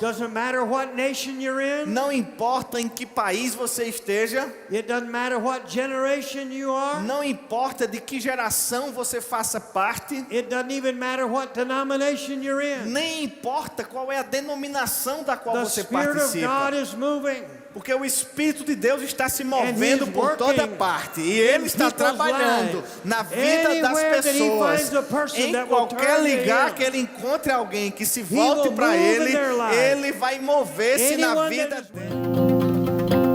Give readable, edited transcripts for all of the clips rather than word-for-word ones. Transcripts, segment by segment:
Doesn't matter what nation you're in. Não importa em que país você esteja. It doesn't matter what generation you are. Não importa de que geração você faça parte. It doesn't even matter what denomination you're in. Nem importa qual é a denominação da qual The você Spirit of participa. God is moving. Porque o Espírito de Deus está se movendo he's por toda working parte. E Ele está people's trabalhando lives. na vida das Anywhere that he pessoas. finds a person Em that will qualquer turn to lugar him, que Ele encontre alguém que se volte will para move in Ele, their lives. Ele vai mover-se na Anyone vida that is- dele.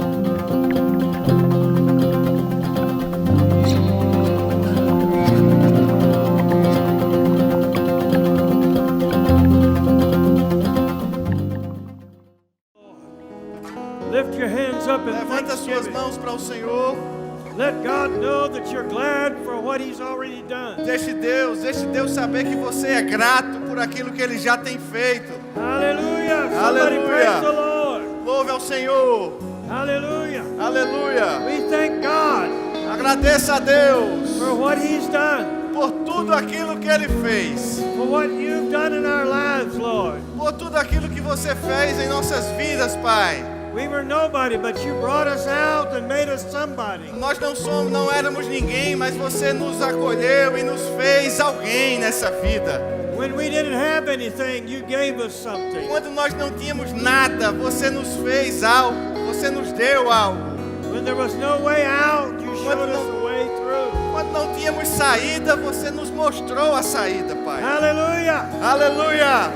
Lift your hands up in Levanta suas thanksgiving. mãos para o Senhor. Let God know that you're glad for what He's already done. Deixe Deus saber que você é grato por aquilo que Ele já tem feito. Hallelujah. Somebody Aleluia. praise the Lord. Louve ao Senhor. Hallelujah. Aleluia. We thank God Agradeça a Deus for what He's done, por tudo aquilo que Ele fez. for what you've done in our lives, Lord. Por tudo aquilo que você fez em nossas vidas, Pai. We were nobody, but you brought us out and made us somebody. Nós não éramos ninguém, mas você nos acolheu e nos fez alguém nessa vida. When we didn't have anything, you gave us something. Quando nós não tínhamos nada, você nos fez algo, você nos deu algo. When there was no way out, you showed us the way through. Quando não tínhamos saída, você nos mostrou a saída, Pai. Hallelujah. Aleluia!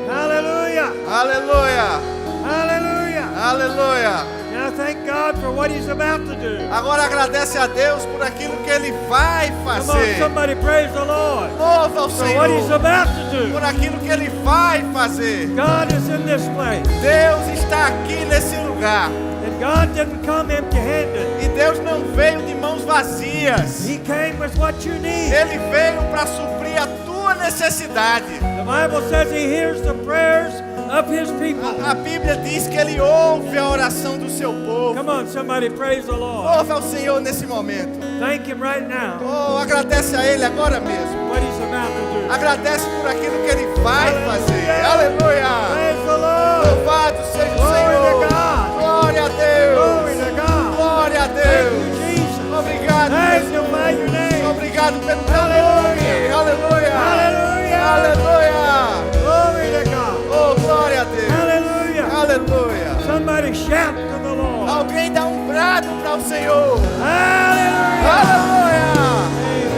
Hallelujah. Aleluia! Hallelujah. Aleluia! Now thank God for what He's about to do. Agora agradece a Deus por aquilo que Ele vai Come on, fazer. somebody praise the Lord Louva ao for what He's Senhor about to do. por aquilo que Ele vai fazer. God is in this place. Deus está aqui nesse lugar. And God didn't come empty-handed. E Deus não veio de mãos vazias. He came with what you need. Ele veio para suprir a tua necessidade. The Bible says He hears the prayers of His people. A Bíblia diz que Ele ouve a oração do seu povo. Come on, somebody praise the Lord. Louva ao Senhor nesse momento. Thank Him right now Oh, agradece a Ele agora mesmo. for what He's about to do. Agradece por aquilo que Ele vai fazer. Aleluia! Praise the Lord. Louvado seja o Glory Senhor. to God. Glória a Deus. Glory to God. Glória a Thank Deus. you, Jesus. Obrigado. Magnify your name. Obrigado pelo teu Aleluia. nome. Aleluia. Hallelujah. Aleluia. Glory to God. Oh, glória a Deus. Hallelujah. Aleluia. Somebody shout to the Lord. Alguém dá um brado para o Senhor. Hallelujah. Aleluia.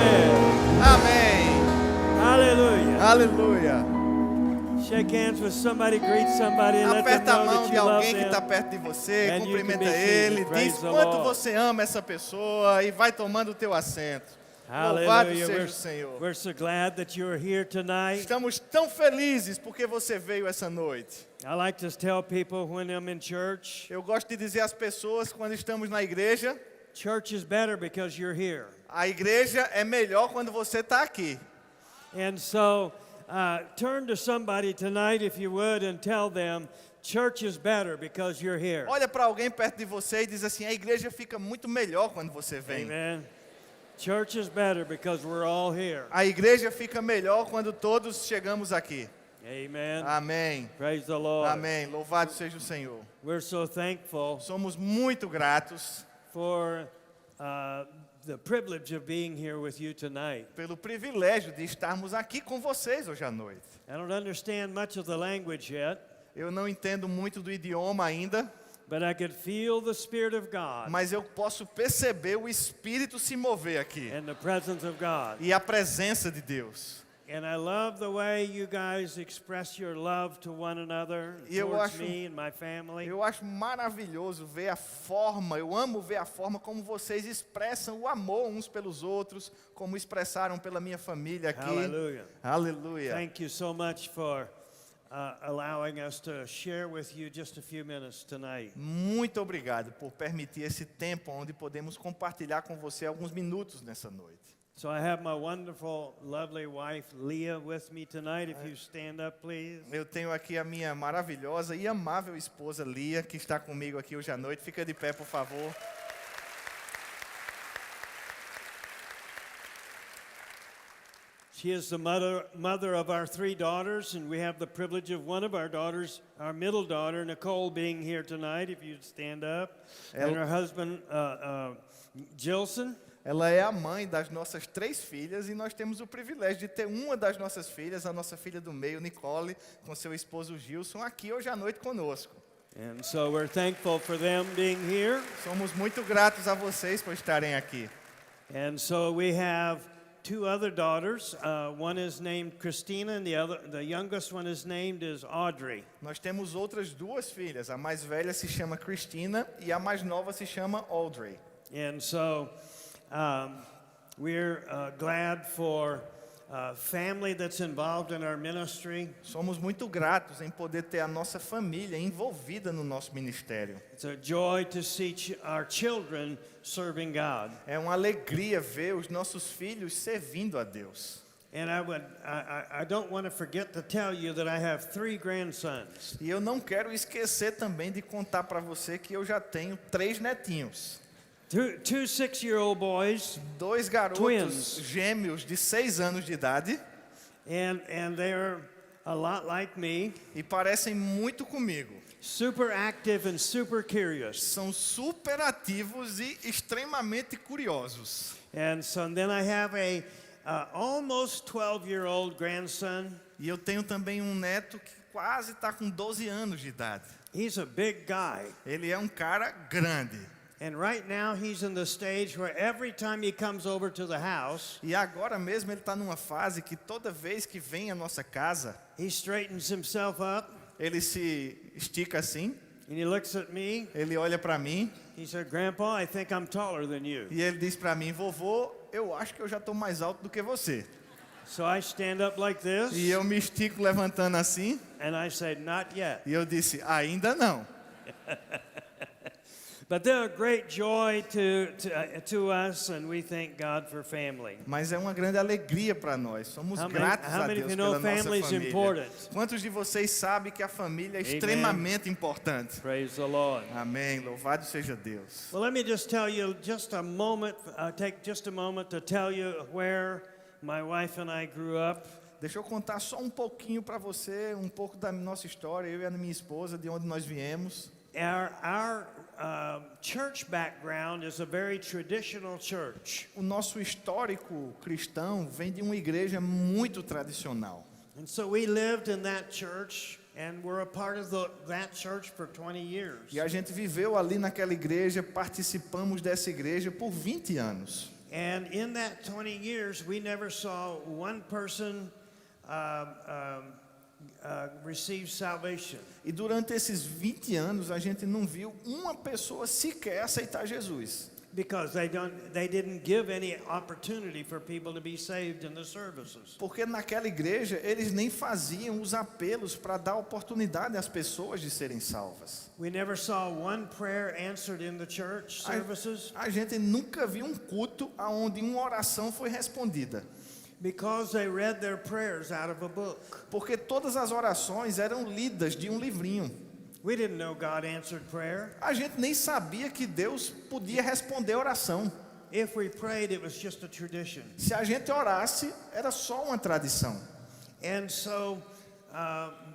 Amen. Amém. Hallelujah. Aleluia. Shake hands with somebody, greet somebody, and let them Aperta a know mão that de you love alguém que está them. perto de você, And you can cumprimenta be seated. ele, Praise diz the quanto Lord. você ama essa pessoa e vai tomando o teu assento. Louvado Hallelujah. seja o Senhor. We're so glad that you're here tonight. Estamos tão felizes porque você veio essa noite. I like to tell people when I'm in church, Eu gosto de dizer às pessoas quando estamos na igreja, church is better because you're here. a igreja é melhor quando você está aqui. And so turn to somebody tonight, if you would, and tell them, church is better because you're here. Olha para alguém perto de você e diz assim, a igreja fica muito melhor quando você vem. Amen. Church is better because we're all here. A igreja fica melhor quando todos chegamos aqui. Amen. Amém. Praise the Lord. Amém. Louvado seja o Senhor. We're so thankful Somos muito gratos for the privilege of being here with you tonight. pelo privilégio de estarmos aqui com vocês hoje à noite. I don't understand much of the language yet, Eu não entendo muito do idioma ainda, but I could feel the Spirit of God mas eu posso perceber o Espírito se mover aqui and the presence of God. e a presença de Deus. And I love the way you guys express your love to one another, E eu towards acho- me and my family. Eu acho maravilhoso ver a forma, eu amo ver a forma como vocês expressam o amor uns pelos outros, como expressaram pela minha família aqui. Hallelujah. Aleluia. Thank you so much for allowing us to share with you just a few minutes tonight. Muito obrigado por permitir esse tempo onde podemos compartilhar com você alguns minutos nessa noite. So I have my wonderful, lovely wife, Leah, with me tonight. If you stand up, please. Eu tenho aqui a minha maravilhosa e amável esposa Lia, que está comigo aqui hoje à noite. Fica de pé, por favor. She is the mother of our 3 daughters, and we have the privilege of one of our daughters, our middle daughter, Nicole, being here tonight, if you'd stand up, and her husband, Gilson. Ela é a mãe das nossas 3 filhas e nós temos o privilégio de ter uma das nossas filhas, a nossa filha do meio, Nicole, com seu esposo Gilson, aqui hoje à noite conosco. And so we're thankful for them being here. Somos muito gratos a vocês por estarem aqui. And so we have 2 other daughters. One is named Christina, and the youngest one is named Audrey. Nós temos outras 2 filhas, a mais velha se chama Christina e a mais nova se chama Audrey. And so we're glad for family that's involved in our ministry. Somos muito gratos em poder ter a nossa família envolvida no nosso ministério. It's a joy to see our children serving God. É uma alegria ver os nossos filhos servindo a Deus. And I don't want to forget to tell you that I have 3 grandsons. E eu não quero esquecer também de contar para você que eu já tenho 3 netinhos. 2 6-year-old boys, 2 garotos Twins. gêmeos de 6 anos de idade and they're a lot like me, e parecem muito comigo. super active and super curious. São super ativos e extremamente curiosos. And so then I have a almost 12-year-old grandson. E eu tenho também um neto que quase está com 12 anos de idade. He's a big guy. Ele é um cara grande. And right now he's in the stage where every time he comes over to the house, E agora mesmo ele está numa fase que toda vez que vem à nossa casa, he straightens himself up ele se estica assim, and he looks at me. ele olha para mim He said, "Grandpa, I think I'm taller than you." e ele diz para mim: vovô, eu acho que eu já estou mais alto do que você. So I stand up like this, E eu me estico levantando assim and I said, "Not yet." e eu disse: ainda não. But they're a great joy to us, and we thank God for family. Mas é uma grande alegria para nós. Somos gratos how a many of Deus you know pela nossa family is família. important? Quantos de vocês sabem que a família é Amen. extremamente importante? Praise the Lord. Amém. Louvado seja Deus. Well, let me just tell you just a moment, take just a moment to tell you where my wife and I grew up. Deixa eu contar só um pouquinho para você, um pouco da nossa história, eu e a minha esposa, de onde nós viemos. Our church background is a very traditional church. O nosso histórico cristão vem de uma igreja muito tradicional. And so we lived in that church and were a part of that church for 20 years. E a gente viveu ali naquela igreja, participamos dessa igreja por 20 anos. And in that 20 years, we never saw one person receive salvation. E durante esses 20 anos a gente não viu uma pessoa sequer aceitar Jesus. Because they didn't give any opportunity for people to be saved in the services. Porque naquela igreja eles nem faziam os apelos para dar oportunidade às pessoas de serem salvas. We never saw one prayer answered in the church services. A gente nunca viu um culto onde uma oração foi respondida. Because they read their prayers out of a book. Porque todas as orações eram lidas de um livrinho. We didn't know God answered prayer. A gente nem sabia que Deus podia responder a oração. If we prayed, it was just a tradition. Se a gente orasse, era só uma tradição. And so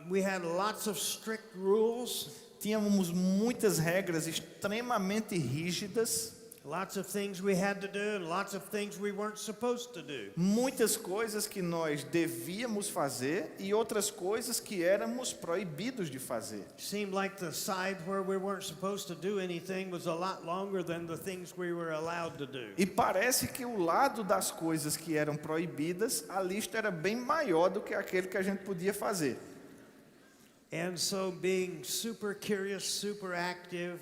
we had lots of strict rules. Tínhamos muitas regras extremamente rígidas. Lots of things we had to do and lots of things we weren't supposed to do. Muitas coisas que nós devíamos fazer e outras coisas que éramos proibidos de fazer. Seemed like the side where we weren't supposed to do anything was a lot longer than the things we were allowed to do. E parece que o lado das coisas que eram proibidas, a lista era bem maior do que aquele que a gente podia fazer. And so being super curious, super active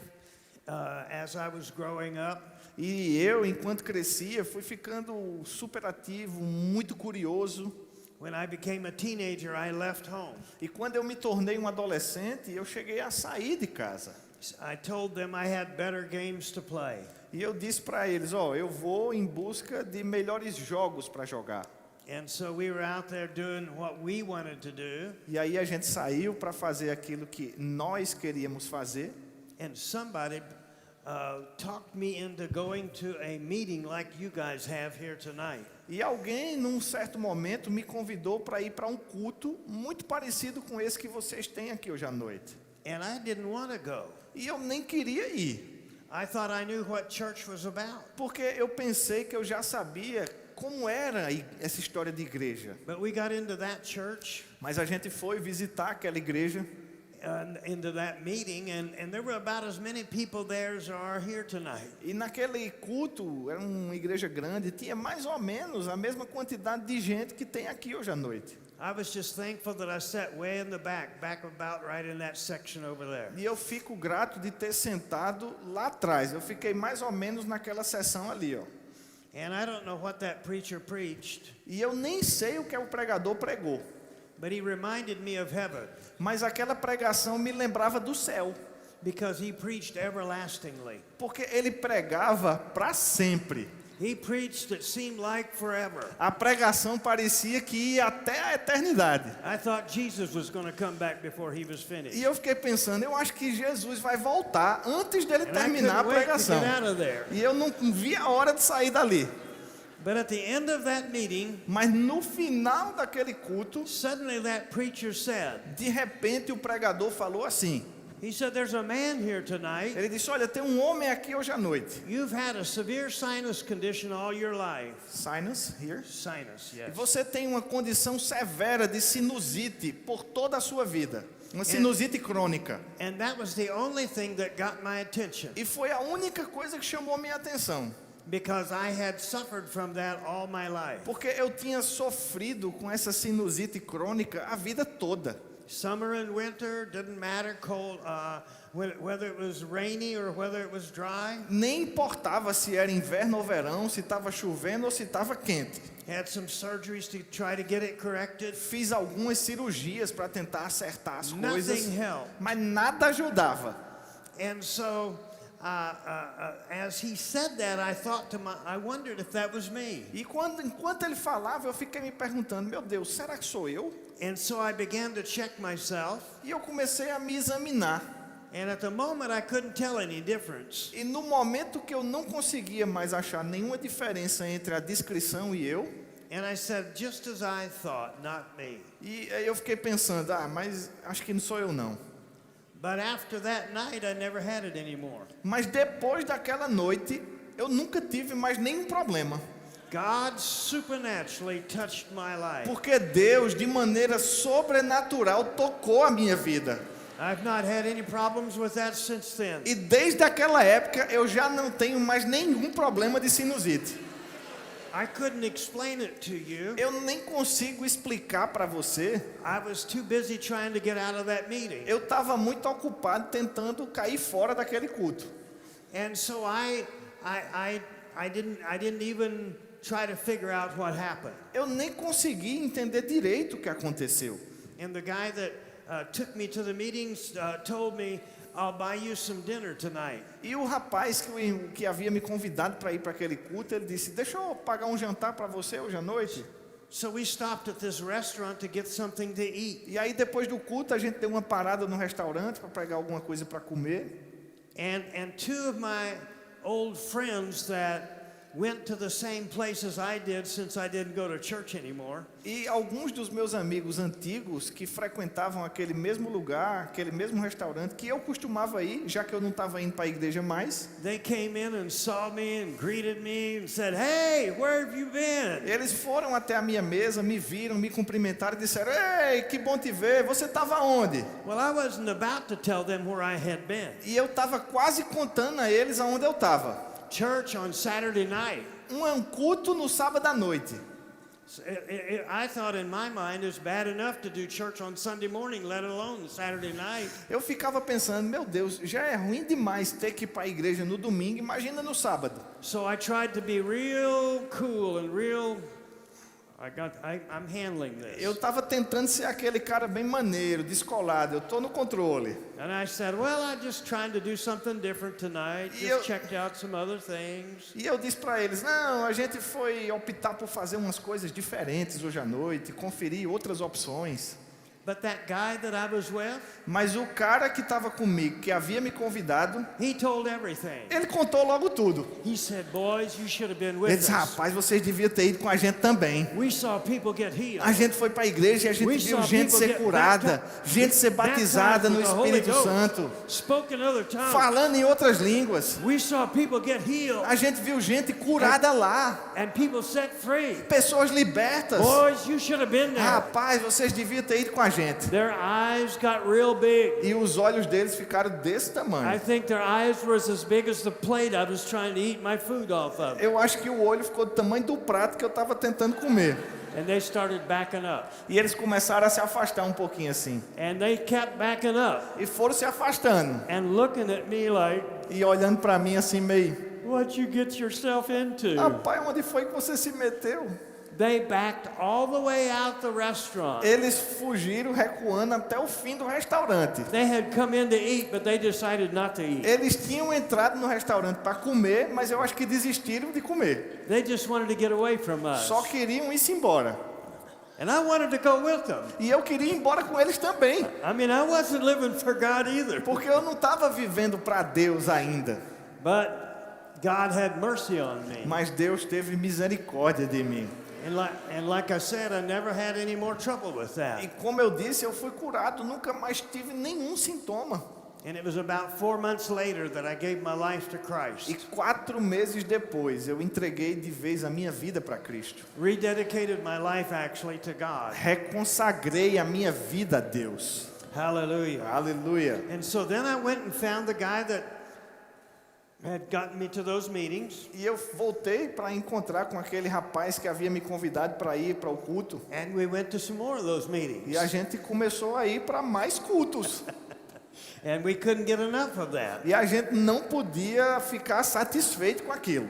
as I was growing up. E eu, enquanto crescia, fui ficando super ativo, muito curioso. When I became a teenager, I left home. E quando eu me tornei um adolescente, eu cheguei a sair de casa. I told them I had better games to play. E eu disse para eles, eu vou em busca de melhores jogos para jogar. And so we were out there doing what we wanted to do. E aí a gente saiu para fazer aquilo que nós queríamos fazer. And somebody talked me into going to a meeting like you guys have here tonight. E alguém, num certo momento, me convidou para ir para um culto muito parecido com esse que vocês têm aqui hoje à noite. And I didn't want to go. E eu nem queria ir, I thought I knew what church was about. porque eu pensei que eu já sabia como era essa história de igreja. But we got into that church, Mas a gente foi visitar aquela igreja, into that meeting, and there were about as many people there as there are here tonight. e naquele culto, era uma igreja grande, tinha mais ou menos a mesma quantidade de gente que tem aqui hoje à noite. I was just thankful that I sat way in the back about right in that section over there. E eu fico grato de ter sentado lá atrás. Eu fiquei mais ou menos naquela seção ali, ó. And I don't know what that preacher preached, E eu nem sei o que o pregador pregou, but he reminded me of heaven mas aquela pregação me lembrava do céu, because he preached everlastingly. porque ele pregava para sempre. He preached it seemed like forever. A pregação parecia que ia até a eternidade. I thought Jesus was going to come back before he was finished. E eu fiquei pensando, eu acho que Jesus vai voltar antes dele And I terminar a couldn't wait to pregação. get out of there. E eu não vi a hora de sair dali. But at the end of that meeting, Mas no final daquele culto, suddenly that preacher said, de repente o pregador falou assim. he said, there's a man here tonight. Ele disse, olha, tem um homem aqui hoje à noite. You've had a severe sinus condition all your life. Sinus, here. Sinus, E yes. você tem uma condição severa de sinusite por toda a sua vida. Uma sinusite crônica. And that was the only thing that got my attention E foi a única coisa que chamou minha atenção. because I had suffered from that all my life. Porque eu tinha sofrido com essa sinusite crônica a vida toda. Summer and winter, didn't matter, cold, whether it was rainy or whether it was dry. Nem importava se era inverno ou verão, se estava chovendo ou se estava quente. Had some surgeries to try to get it corrected. Fiz algumas cirurgias para tentar acertar as coisas, Nothing helped. mas nada ajudava. And so, as he said that, I wondered if that was me. E enquanto ele falava, eu fiquei me perguntando, meu Deus, será que sou eu? And so I began to check myself. E eu comecei a me examinar. And at the moment, I couldn't tell any difference. E no momento que eu não conseguia mais achar nenhuma diferença entre a descrição e eu, And I said, just as I thought, not me. e aí eu fiquei pensando, mas acho que não sou eu não. But after that night, I never had it anymore. Mas depois daquela noite, eu nunca tive mais nenhum problema. God supernaturally touched my life. Porque Deus, de maneira sobrenatural, tocou a minha vida. I've not had any problems with that since then. E desde aquela época, eu já não tenho mais nenhum problema de sinusite. I couldn't explain it to you. Eu nem consigo explicar para você. I was too busy trying to get out of that meeting. Eu estava muito ocupado tentando cair fora daquele culto. And so I didn't even try to figure out what happened. Eu nem consegui entender direito o que aconteceu. And the guy that took me to the meetings told me, I'll buy you some dinner tonight. E o rapaz que havia me convidado para ir para aquele culto, ele disse, deixa eu pagar um jantar para você hoje à noite. So we stopped at this restaurant to get something to eat. E aí depois do culto a gente deu uma parada no restaurante para pegar alguma coisa para comer. And two of my old friends that went to the same place as I did since I didn't go to church anymore. E alguns dos meus amigos antigos que frequentavam aquele mesmo lugar, aquele mesmo restaurante que eu costumava ir, já que eu não estava indo para a igreja mais, They came in and saw me and greeted me and said, "Hey, where have you been?" eles foram até a minha mesa, me viram, me cumprimentaram e disseram, ei, que bom te ver, você estava onde? Well, I wasn't about to tell them where I had been. E eu estava quase contando a eles aonde eu estava. Church on Saturday night. Um culto no sábado à noite. I thought in my mind it was bad enough to do church on Sunday morning, let alone Saturday night. Eu ficava pensando, meu Deus, já é ruim demais ter que ir para a igreja no domingo, imagina no sábado. So I tried to be real cool and real. I'm handling this. Eu estava tentando ser aquele cara bem maneiro, descolado, eu estou no controle. And I said, well, I'm just trying to do something different tonight. Just checked out some other things. E eu disse para eles, não, a gente foi optar por fazer umas coisas diferentes hoje à noite, conferir outras opções. But that guy that I was with, Mas o cara que estava comigo, que havia me convidado, he told everything. ele contou logo tudo. He said, boys, you should have been with Ele disse, us. rapaz, vocês deviam ter ido com a gente também. We saw people get healed. A gente foi para a igreja e a gente We viu saw gente people ser get curada, baptized- gente ser batizada no baptized with the Espírito Holy Santo, Ghost, spoke in other tongues. falando em outras línguas. We saw people get healed A gente viu gente curada lá, and people set free. pessoas libertas. Boys, you should have been there. Rapaz, vocês deviam ter ido com a gente. Their eyes got real big. E os olhos deles ficaram desse I tamanho. think their eyes were as big as the plate I was trying to eat my food off of. Eu acho que o olho ficou do tamanho do prato que eu estava tentando comer. And they started backing up. E eles começaram a se afastar um pouquinho assim. And they kept backing up E foram se afastando. and looking at me like, E olhando para mim assim meio, what you get yourself into? rapaz, onde foi que você se meteu? They backed all the way out the restaurant. Eles fugiram recuando até o fim do restaurante. They had come in to eat, but they decided not to eat. Eles tinham entrado no restaurante para comer, mas eu acho que desistiram de comer. They just wanted to get away from us. Só queriam ir-se embora. And I wanted to go with them. E eu queria ir embora com eles também. I mean, I wasn't living for God either. Porque eu não estava vivendo para Deus ainda. But God had mercy on me. Mas Deus teve misericórdia de mim. And like I said, I never had any more trouble with E that. como eu disse, eu fui curado, nunca mais tive nenhum sintoma. And it was about 4 months later that I gave my life to E Christ. 4 meses depois, eu entreguei de vez a minha vida para Cristo. Rededicated my life actually to God. Reconsagrei a minha vida a Deus. Hallelujah. Aleluia. And so then I went and found the guy that had gotten me to those meetings. E eu voltei para encontrar com aquele rapaz que havia me convidado para ir para o culto. And we went to some more of those E meetings. a gente começou a ir para mais cultos. And we couldn't get enough of that. E a gente não podia ficar satisfeito com aquilo.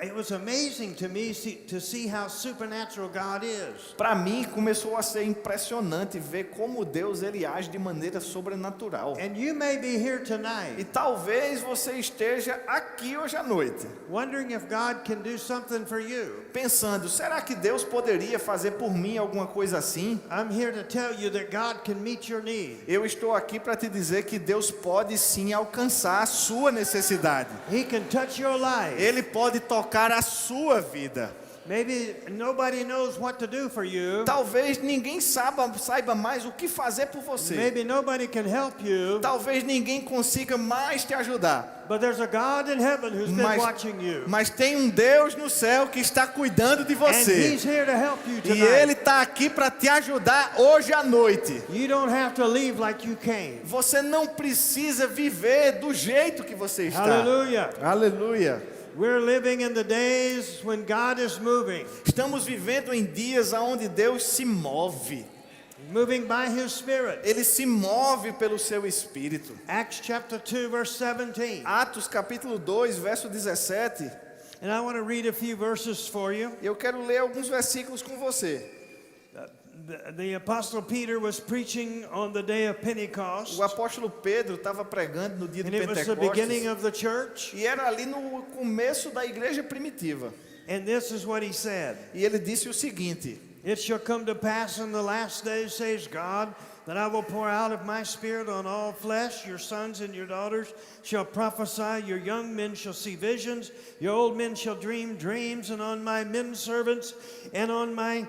It was amazing to me to see how supernatural God is. Para mim começou a ser impressionante ver como Deus ele age de maneira sobrenatural. And you may be here E tonight talvez você esteja aqui hoje à noite, wondering if God can do something for you. pensando, será que Deus poderia fazer por mim alguma coisa assim? I'm here to tell you that God can meet your need. Eu estou aqui para te dizer que Deus pode sim alcançar a sua necessidade. He can touch your life. Ele pode tocar a sua vida. Maybe nobody knows what to do for you. Talvez ninguém saiba mais o que fazer por você. Maybe nobody can help you. Talvez ninguém consiga mais te ajudar. But there's a God in heaven who's been Mas, watching you. mas tem um Deus no céu que está cuidando de And você. He's here to help you E tonight. Ele está aqui para te ajudar hoje à noite. You don't have to leave like you came. Você não precisa viver do jeito que você está. Hallelujah. Aleluia. We're living in the days when God is moving. Estamos vivendo em dias onde Deus se move. Moving by His Spirit. Ele se move pelo seu Espírito. Acts chapter 2 verse 17. Atos capítulo 2, verso 17. And I want to read a few verses for you. Eu quero ler alguns versículos com você. The Apostle Peter was preaching on the day of Pentecost. O apóstolo Pedro estava pregando no dia de And it was the beginning Pentecostes. of the church. E era ali no começo da igreja primitiva. And this is what he said. E ele disse o seguinte: It shall come to pass in the last days, says God, that I will pour out of my spirit on all flesh. Your sons and your daughters shall prophesy. Your young men shall see visions. Your old men shall dream dreams. And on my men servants and on my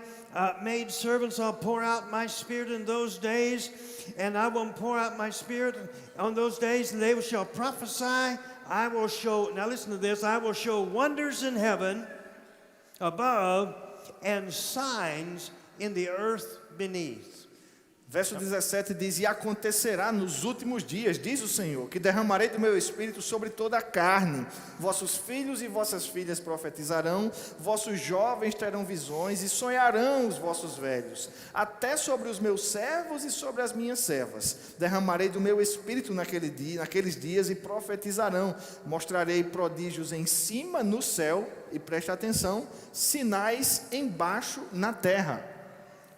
maid servants I'll pour out my spirit in those days. And I will pour out my spirit on those days, and they shall prophesy. I will show, now listen to this, I will show wonders in heaven above and signs in the earth beneath. Verso 17 diz: E acontecerá nos últimos dias, diz o Senhor, que derramarei do meu espírito sobre toda a carne. Vossos filhos e vossas filhas profetizarão, vossos jovens terão visões e sonharão os vossos velhos. Até sobre os meus servos e sobre as minhas servas derramarei do meu espírito naqueles dias e profetizarão. Mostrarei prodígios em cima no céu, e preste atenção, sinais embaixo na terra.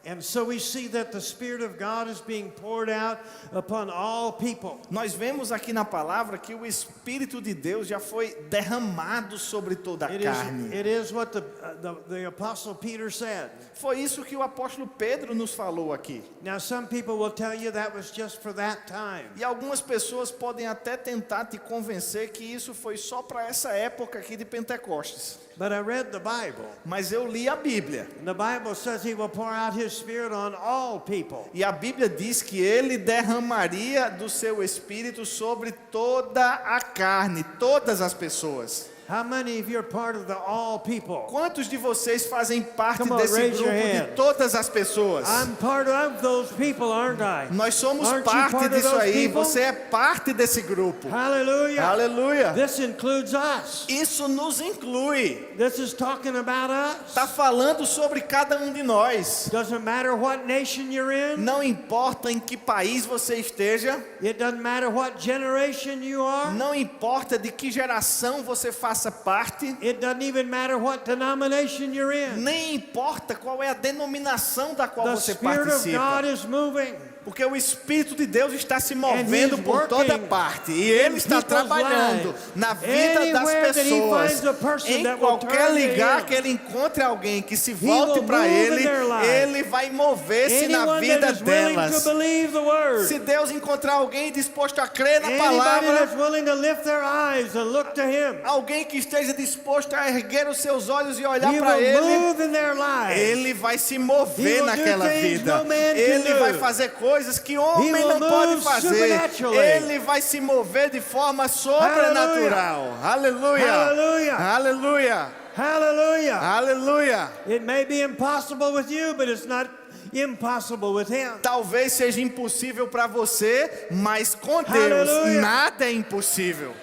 And so we see that the Spirit of God is being poured out upon all people. Nós vemos aqui na palavra que o Espírito de Deus já foi derramado sobre toda a carne. It is what the Apostle Peter said. Foi isso que o apóstolo Pedro nos falou aqui. Now some people will tell you that was just for that time. E algumas pessoas podem até tentar te convencer que isso foi só para essa época aqui de Pentecostes. But I read the Bible. Mas eu li a Bíblia. And the Bible says he will pour out his Spirit on all people. E a Bíblia diz que ele derramaria do seu Espírito sobre toda a carne, todas as pessoas. How many of you are part of the all people? Quantos de vocês fazem parte Come on, desse raise your grupo de hand. todas as pessoas? I'm part of those people, aren't I? Nós somos Aren't you parte part of disso those aí. people? Você é parte desse grupo. Hallelujah. Aleluia. This includes us. Isso nos inclui. This is talking about us. Está falando sobre cada um de nós. Doesn't matter what nation you're in. Não importa em que país você esteja. It doesn't matter what generation you are. Não importa de que geração você faça parte. It doesn't even matter what denomination you're in. Nem importa qual é a denominação da qual The você Spirit of participa. God is moving. Porque o Espírito de Deus está se movendo he's por toda working parte. E Ele in está people's trabalhando lives. na vida das Anywhere that he pessoas. finds a person Em that will qualquer turn to lugar him, que Ele encontre alguém que se volte will para move in Ele, their lives. Ele vai mover-se na Anyone vida that is willing to delas. believe the word. Se Deus encontrar alguém disposto a crer na Anybody palavra, that's willing to lift their eyes and look to him. alguém que esteja disposto a erguer os seus olhos e olhar He para will Ele, move in their lives. Ele vai se He mover will naquela do things vida. no man can Ele do. vai fazer coisas que He homem will não pode move fazer. supernaturally. Ele vai se mover de forma sobrenatural. Aleluia. Hallelujah. Aleluia. Hallelujah. Aleluia. It may be impossible with you, but it's not impossible with him. Talvez seja impossível para você, mas com Deus Aleluia. nada é impossível.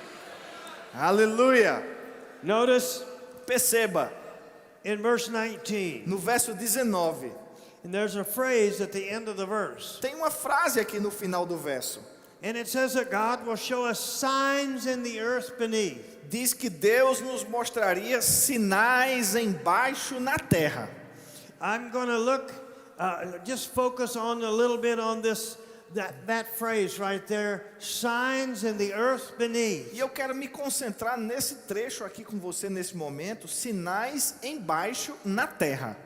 Aleluia. Notice Perceba, in verse 19, no verso 19, and there's a phrase at the end of the verse. tem uma frase aqui no final do verso. And it says that God will show us signs in the earth beneath. Diz que Deus nos mostraria sinais embaixo na terra. I'm going to look, just focus on a little bit on this, that phrase right there, signs in the earth beneath. E eu quero me concentrar nesse trecho aqui com você nesse momento, sinais embaixo na terra.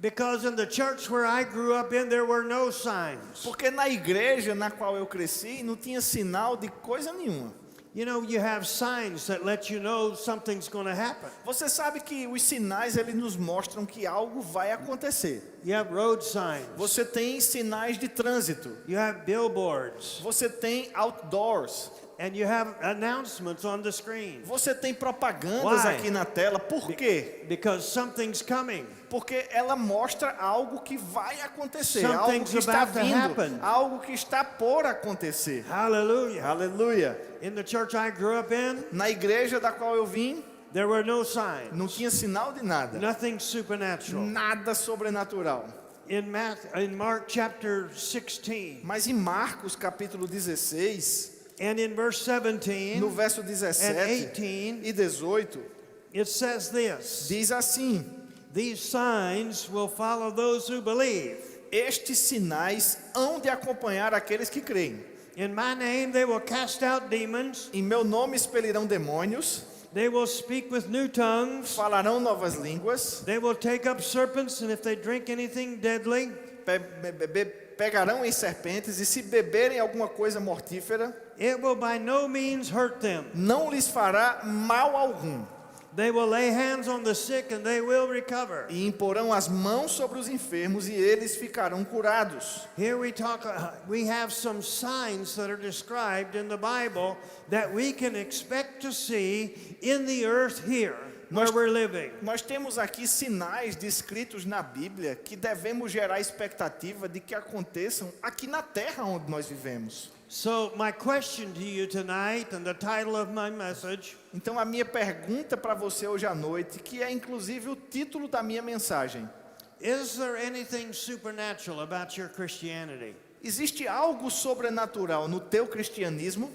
Because in the church where I grew up in, there were no signs. Porque na igreja na qual eu cresci, não tinha sinal de coisa nenhuma. You know, you have signs that let you know something's going to happen. Você sabe que os sinais eles nos mostram que algo vai acontecer. You have road signs. Você tem sinais de trânsito. You have billboards. Você tem outdoors. And you have announcements on the screen. Você tem propagandas Why? aqui na tela. Por quê? Because something's coming. Porque ela mostra algo que vai acontecer, algo Something's que está about to happen. vindo, algo que está por acontecer. Hallelujah. Aleluia. In the church I grew up in, Na igreja da qual eu vim, there were no signs. não tinha sinal de nada. Nothing supernatural. Nada sobrenatural. In Mark chapter 16 Mas em Marcos capítulo 16, and in verse 17 no verso and 17 18, e 18, it says this: diz assim: these signs will follow those who believe. estes sinais hão de acompanhar aqueles que creem. In my name they will cast out demons. Em meu nome expelirão demônios, They will speak with new tongues. falarão novas línguas, They will take up serpents, and if they drink anything deadly, pegarão em serpentes, e se beberem alguma coisa mortífera, it will by no means hurt them. não lhes fará mal algum. They will lay hands on the sick and they will recover. E imporão as mãos sobre os enfermos e eles ficarão curados. Here we have some signs that are described in the Bible that we can expect to see in the earth here where we're living. Nós temos aqui sinais descritos na Bíblia que devemos gerar expectativa de que aconteçam aqui na terra onde nós vivemos. So my question to you tonight, and the title of my message, Então a minha pergunta para você hoje à noite, que é inclusive o título da minha mensagem: is there anything supernatural about your Christianity? existe algo sobrenatural no teu cristianismo?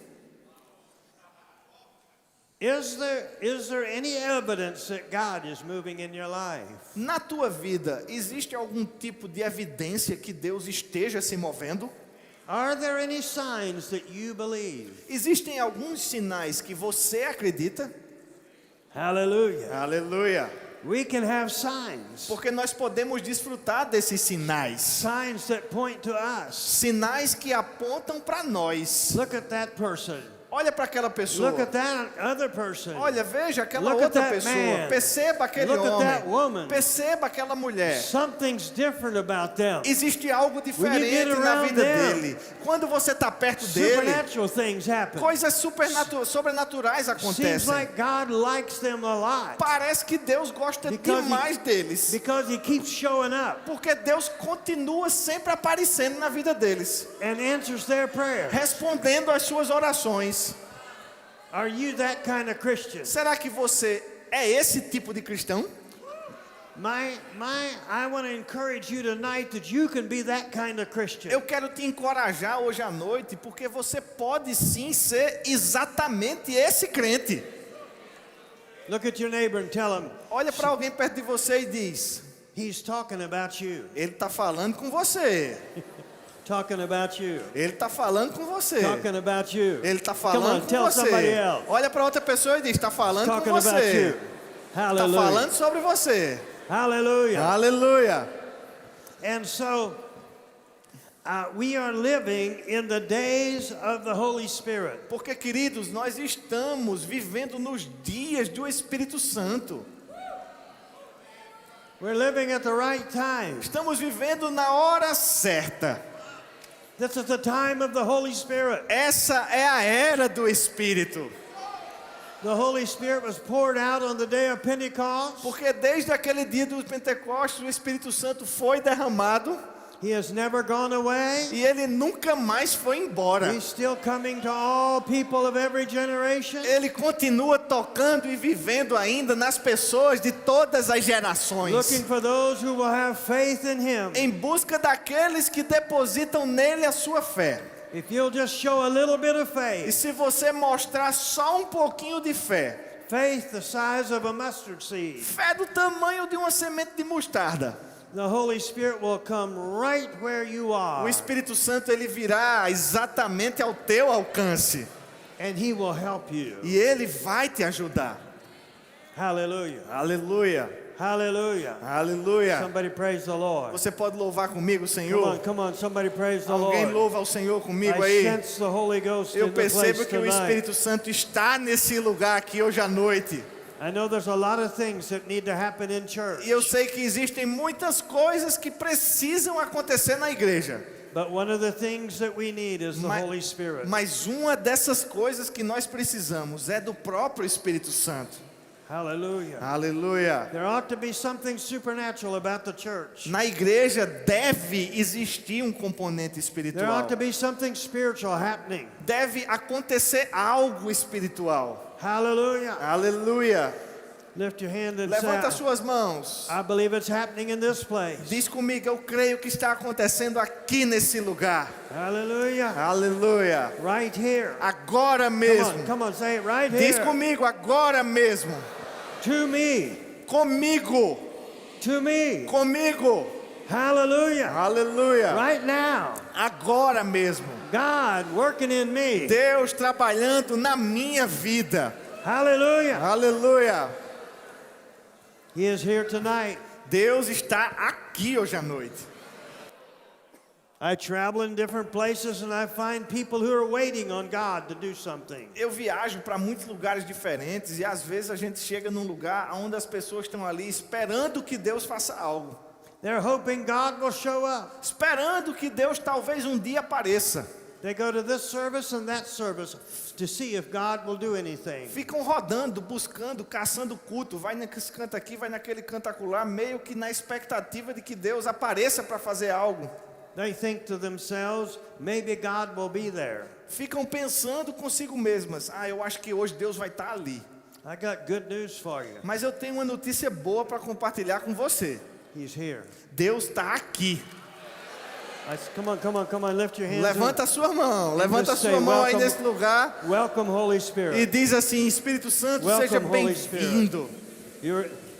Is there any evidence that God is moving in your life? Na tua vida, existe algum tipo de evidência que Deus esteja se movendo? Are there any signs that you believe? Existem alguns sinais que você acredita? Hallelujah. Aleluia. We can have signs. Porque nós podemos desfrutar desses sinais. Signs that point to us. Sinais que apontam para nós. Look at that person. Olha para aquela pessoa. Look at that other person. Olha, veja aquela Look at outra that pessoa. man. Perceba aquele Look at that homem. woman. Perceba aquela mulher. Something's different about them. Existe algo get diferente na around vida them, dele. Quando você está perto dele, Supernatural things happen. coisas sobrenaturais Seems acontecem. like God likes them a lot Parece que Deus gosta Because demais deles. because He keeps showing up Porque Deus continua sempre aparecendo na vida deles, and answers their prayers. respondendo às suas orações. Are you that kind of Christian? Será que você é esse tipo de cristão? I want to encourage you tonight that you can be that kind of Christian. Eu quero te encorajar hoje à noite, porque você pode sim ser exatamente esse crente. Look at your neighbor and tell him, Olha para alguém perto de você e diz: he's talking about you. Ele está falando com você. Talking about you. Ele está falando com você. Talking about you. Ele está Come falando on, com tell somebody você. else. Olha para outra pessoa e diz: está falando Talking com about você. you. Está Hallelujah. falando sobre você. Hallelujah. Aleluia. And so we are living in the days of the Holy Spirit. Porque, queridos, nós estamos vivendo nos dias do Espírito Santo. We're living at the right time. Estamos vivendo na hora certa. This is the time of the Holy Spirit. Essa é a era do Espírito. The Holy Spirit was poured out on the day of Pentecost. Porque desde aquele dia do Pentecostes, o Espírito Santo foi derramado He has never gone away. e ele nunca mais foi embora. He's still coming to all people of every generation. Ele continua tocando e vivendo ainda nas pessoas de todas as gerações, Looking for those who will have faith in Him. em busca daqueles que depositam nele a sua fé. If you'll just show a little bit of E faith, se você mostrar só um pouquinho de fé, faith the size of a mustard seed, fé do tamanho de uma semente de mostarda, the Holy Spirit will come right where you o are, Espírito Santo ele virá exatamente ao teu alcance and He will help you. e ele vai te ajudar. Hallelujah. Aleluia, Hallelujah. aleluia. Somebody praise the Lord. Você pode louvar comigo, Senhor? Come on, somebody praise the Alguém Lord. louva ao Senhor comigo I aí? sense the Holy Ghost Eu in the place percebo que o tonight. Espírito Santo está nesse lugar aqui hoje à noite. I know there's a lot of things that need to happen in church. E eu sei que existem muitas coisas que precisam acontecer na igreja. But one of the things that we need is the Holy Spirit. Mas uma dessas coisas que nós precisamos é do próprio Espírito Santo. Hallelujah. Aleluia. There ought to be something supernatural about the church. Na igreja deve existir um componente There espiritual. ought to be something spiritual happening. Deve acontecer algo espiritual. Hallelujah. Aleluia. Lift your hand and Levanta say, suas mãos. I believe it's happening in this place. Diz comigo, eu creio que está acontecendo aqui nesse lugar. Hallelujah. Aleluia. Right here. Agora Come mesmo. on, say it right Diz here. comigo, agora mesmo. To me. Comigo. To me. Comigo. Hallelujah. Aleluia. Right now. Agora mesmo. God working in me. Deus trabalhando na minha vida. Hallelujah. Aleluia. He is here tonight. Deus está aqui hoje à noite. I travel in different places and I find people who are waiting on God to do something. Eu viajo para muitos lugares diferentes e às vezes a gente chega num lugar onde as pessoas estão ali esperando que Deus faça algo. They're hoping God will show up. Esperando que Deus talvez um dia apareça. They go to this service and that service to see if God will do anything. Ficam rodando, buscando, caçando culto. Vai nesse canto aqui, vai naquele canto acolá, meio que na expectativa de que Deus apareça para fazer algo. They think to themselves, maybe God will be there. Ficam pensando consigo mesmas. Eu acho que hoje Deus vai estar ali. I got good news for you. Mas eu tenho uma notícia boa para compartilhar com você. He's here. Deus está aqui. Come on, lift your hands. Levanta a sua mão, levanta a just sua say, mão aí "Welcome." nesse lugar Welcome, Holy e Spirit. diz assim: Espírito Santo, seja Welcome, Holy Spirit. bem-vindo.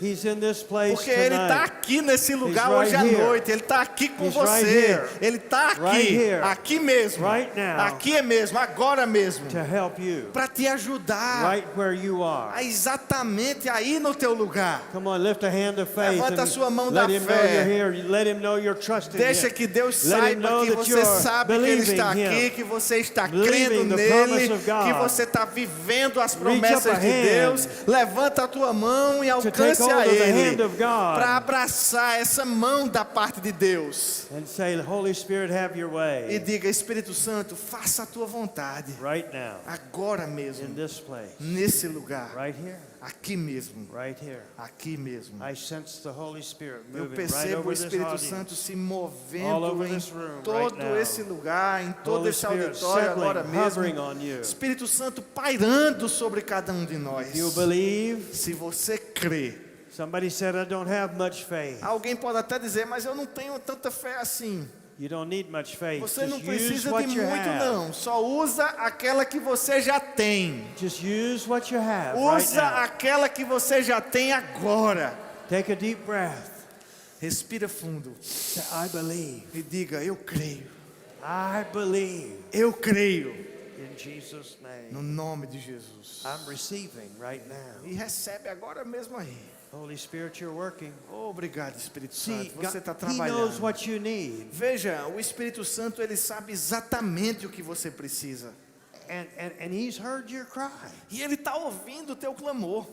He's in this place Porque Ele está tonight. aqui nesse lugar He's hoje right à here. noite. Ele está aqui com He's right você. here. Ele está aqui, Right here. aqui mesmo. Right now. Aqui é mesmo, agora mesmo. To help you. Para te ajudar Right where you are. a exatamente aí no teu lugar. Come on, lift a hand of faith. Levanta a And sua mão let da him know fé. you're here. Let him know you're trusting Deixa him. que Deus Let him saiba know que that você you're sabe que Ele está believing aqui, him. que você está Believing crendo the promise nele, of God. que você está vivendo as Reach promessas up a de hand Deus. Levanta a tua mão e To take alcance hold a of the Ele hand of God. para abraçar essa mão da parte de Deus. And say, Holy Spirit, have your E way. diga: Espírito Santo, faça a tua vontade. Right now. Agora In mesmo, this place. nesse lugar, Right here. aqui mesmo, Right here. aqui mesmo. I sense the Holy Spirit Eu moving right percebo o over this Espírito audience. Santo se All movendo over em this room todo right now. esse lugar, em todo Holy esse Spirit auditório agora settling, hovering mesmo. on you. Espírito Santo pairando sobre cada um de nós. You believe? Se você crê. Somebody said, I don't have much faith. Alguém pode até dizer: mas eu não tenho tanta fé assim. You don't need much faith. Você não Just use precisa what de you muito have. não. Só usa aquela que você já tem. Just use what you have right Usa now. aquela que você já tem agora. Take a deep breath. Respira fundo Say, I believe. e diga: eu creio. I believe. Eu creio. In Jesus' name. No nome de Jesus. I'm receiving right now. E recebe agora mesmo aí. Holy Spirit, you're working. Obrigado, Espírito See, Santo. Você está He knows trabalhando. what you need. Veja, o Espírito Santo, ele sabe exatamente o que você precisa. And He's heard your cry. E ele está ouvindo o teu clamor.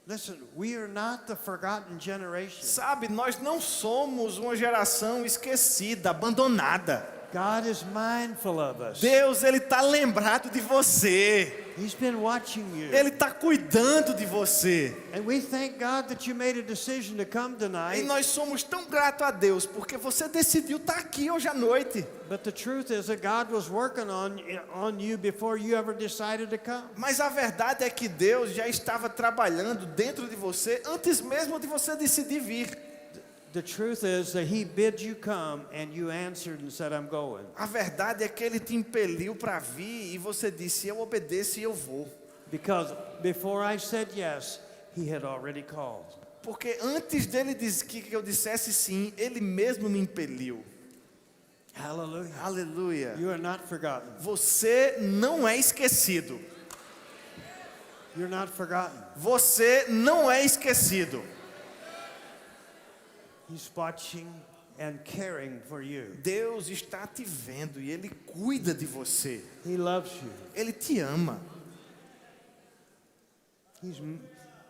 Listen, we are not the forgotten generation. Sabe, nós não somos uma geração esquecida, abandonada. God is mindful of us. Deus, ele está lembrado de você. He's been watching you. Ele está cuidando de você. And we thank God that you made a decision to come E tonight. nós somos tão gratos a Deus, porque você decidiu estar aqui hoje à noite. But the truth is that God was working on you before you ever decided to come. Mas a verdade é que Deus já estava trabalhando dentro de você antes mesmo de você decidir vir. The truth is that He bid you come and you answered and said, I'm going. A verdade é que Ele te impeliu para vir e você disse: eu obedeço e eu vou. Because before I said yes, He had already called. Porque antes dele que eu dissesse sim, Ele mesmo me impeliu. Hallelujah. Aleluia. You are not forgotten. Você não é esquecido. You're not forgotten. Você não é esquecido. He's watching and caring for you. Deus está te vendo e Ele cuida de você. He loves you. Ele te ama.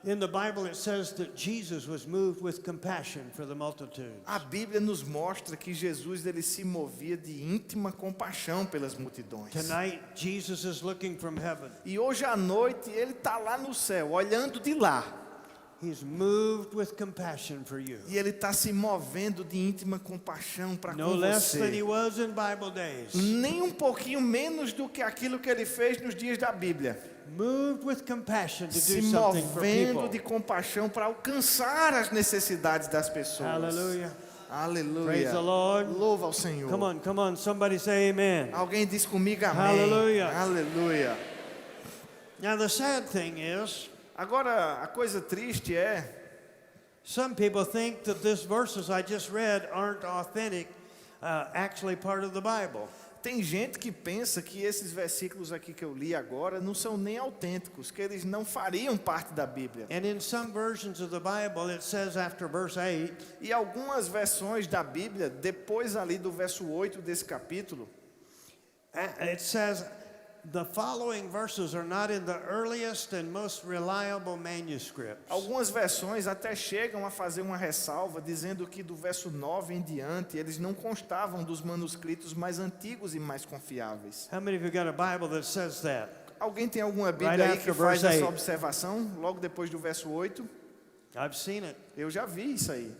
In the Bible it says that Jesus was moved with compassion for the multitude. A Bíblia nos mostra que Jesus, ele se movia de íntima compaixão pelas multidões. Tonight Jesus is looking from heaven. E hoje à noite ele está lá no céu, olhando de lá. He's moved with compassion for you. E ele está se movendo de íntima compaixão para No com less than he você. was in Bible days. Nem um pouquinho menos do que aquilo que ele fez nos dias da Bíblia. Moved with compassion to Se do something for movendo people. de compaixão para alcançar as necessidades das pessoas. Hallelujah. Aleluia. Praise the Lord. Louva ao Senhor. Come on, somebody say amen. Alguém diz comigo amém. Hallelujah. Aleluia. Now the sad thing is, Agora, a coisa triste é, some people think that these verses I just read aren't authentic, actually part of the Bible. tem gente que pensa que esses versículos aqui que eu li agora não são nem autênticos, que eles não fariam parte da Bíblia. And in some versions of the Bible, it says after verse 8, E algumas versões da Bíblia, depois ali do verso 8 desse capítulo, it says, the following verses are not in the earliest and most reliable manuscripts. algumas versões até chegam a fazer uma ressalva, dizendo que do verso 9 em diante, eles não constavam dos manuscritos mais antigos e mais confiáveis. How many of you got a Bible that says that? Alguém tem alguma Bíblia Right aí after que faz verse essa 8. observação, logo depois do verso 8? I've seen it. Eu já vi isso aí.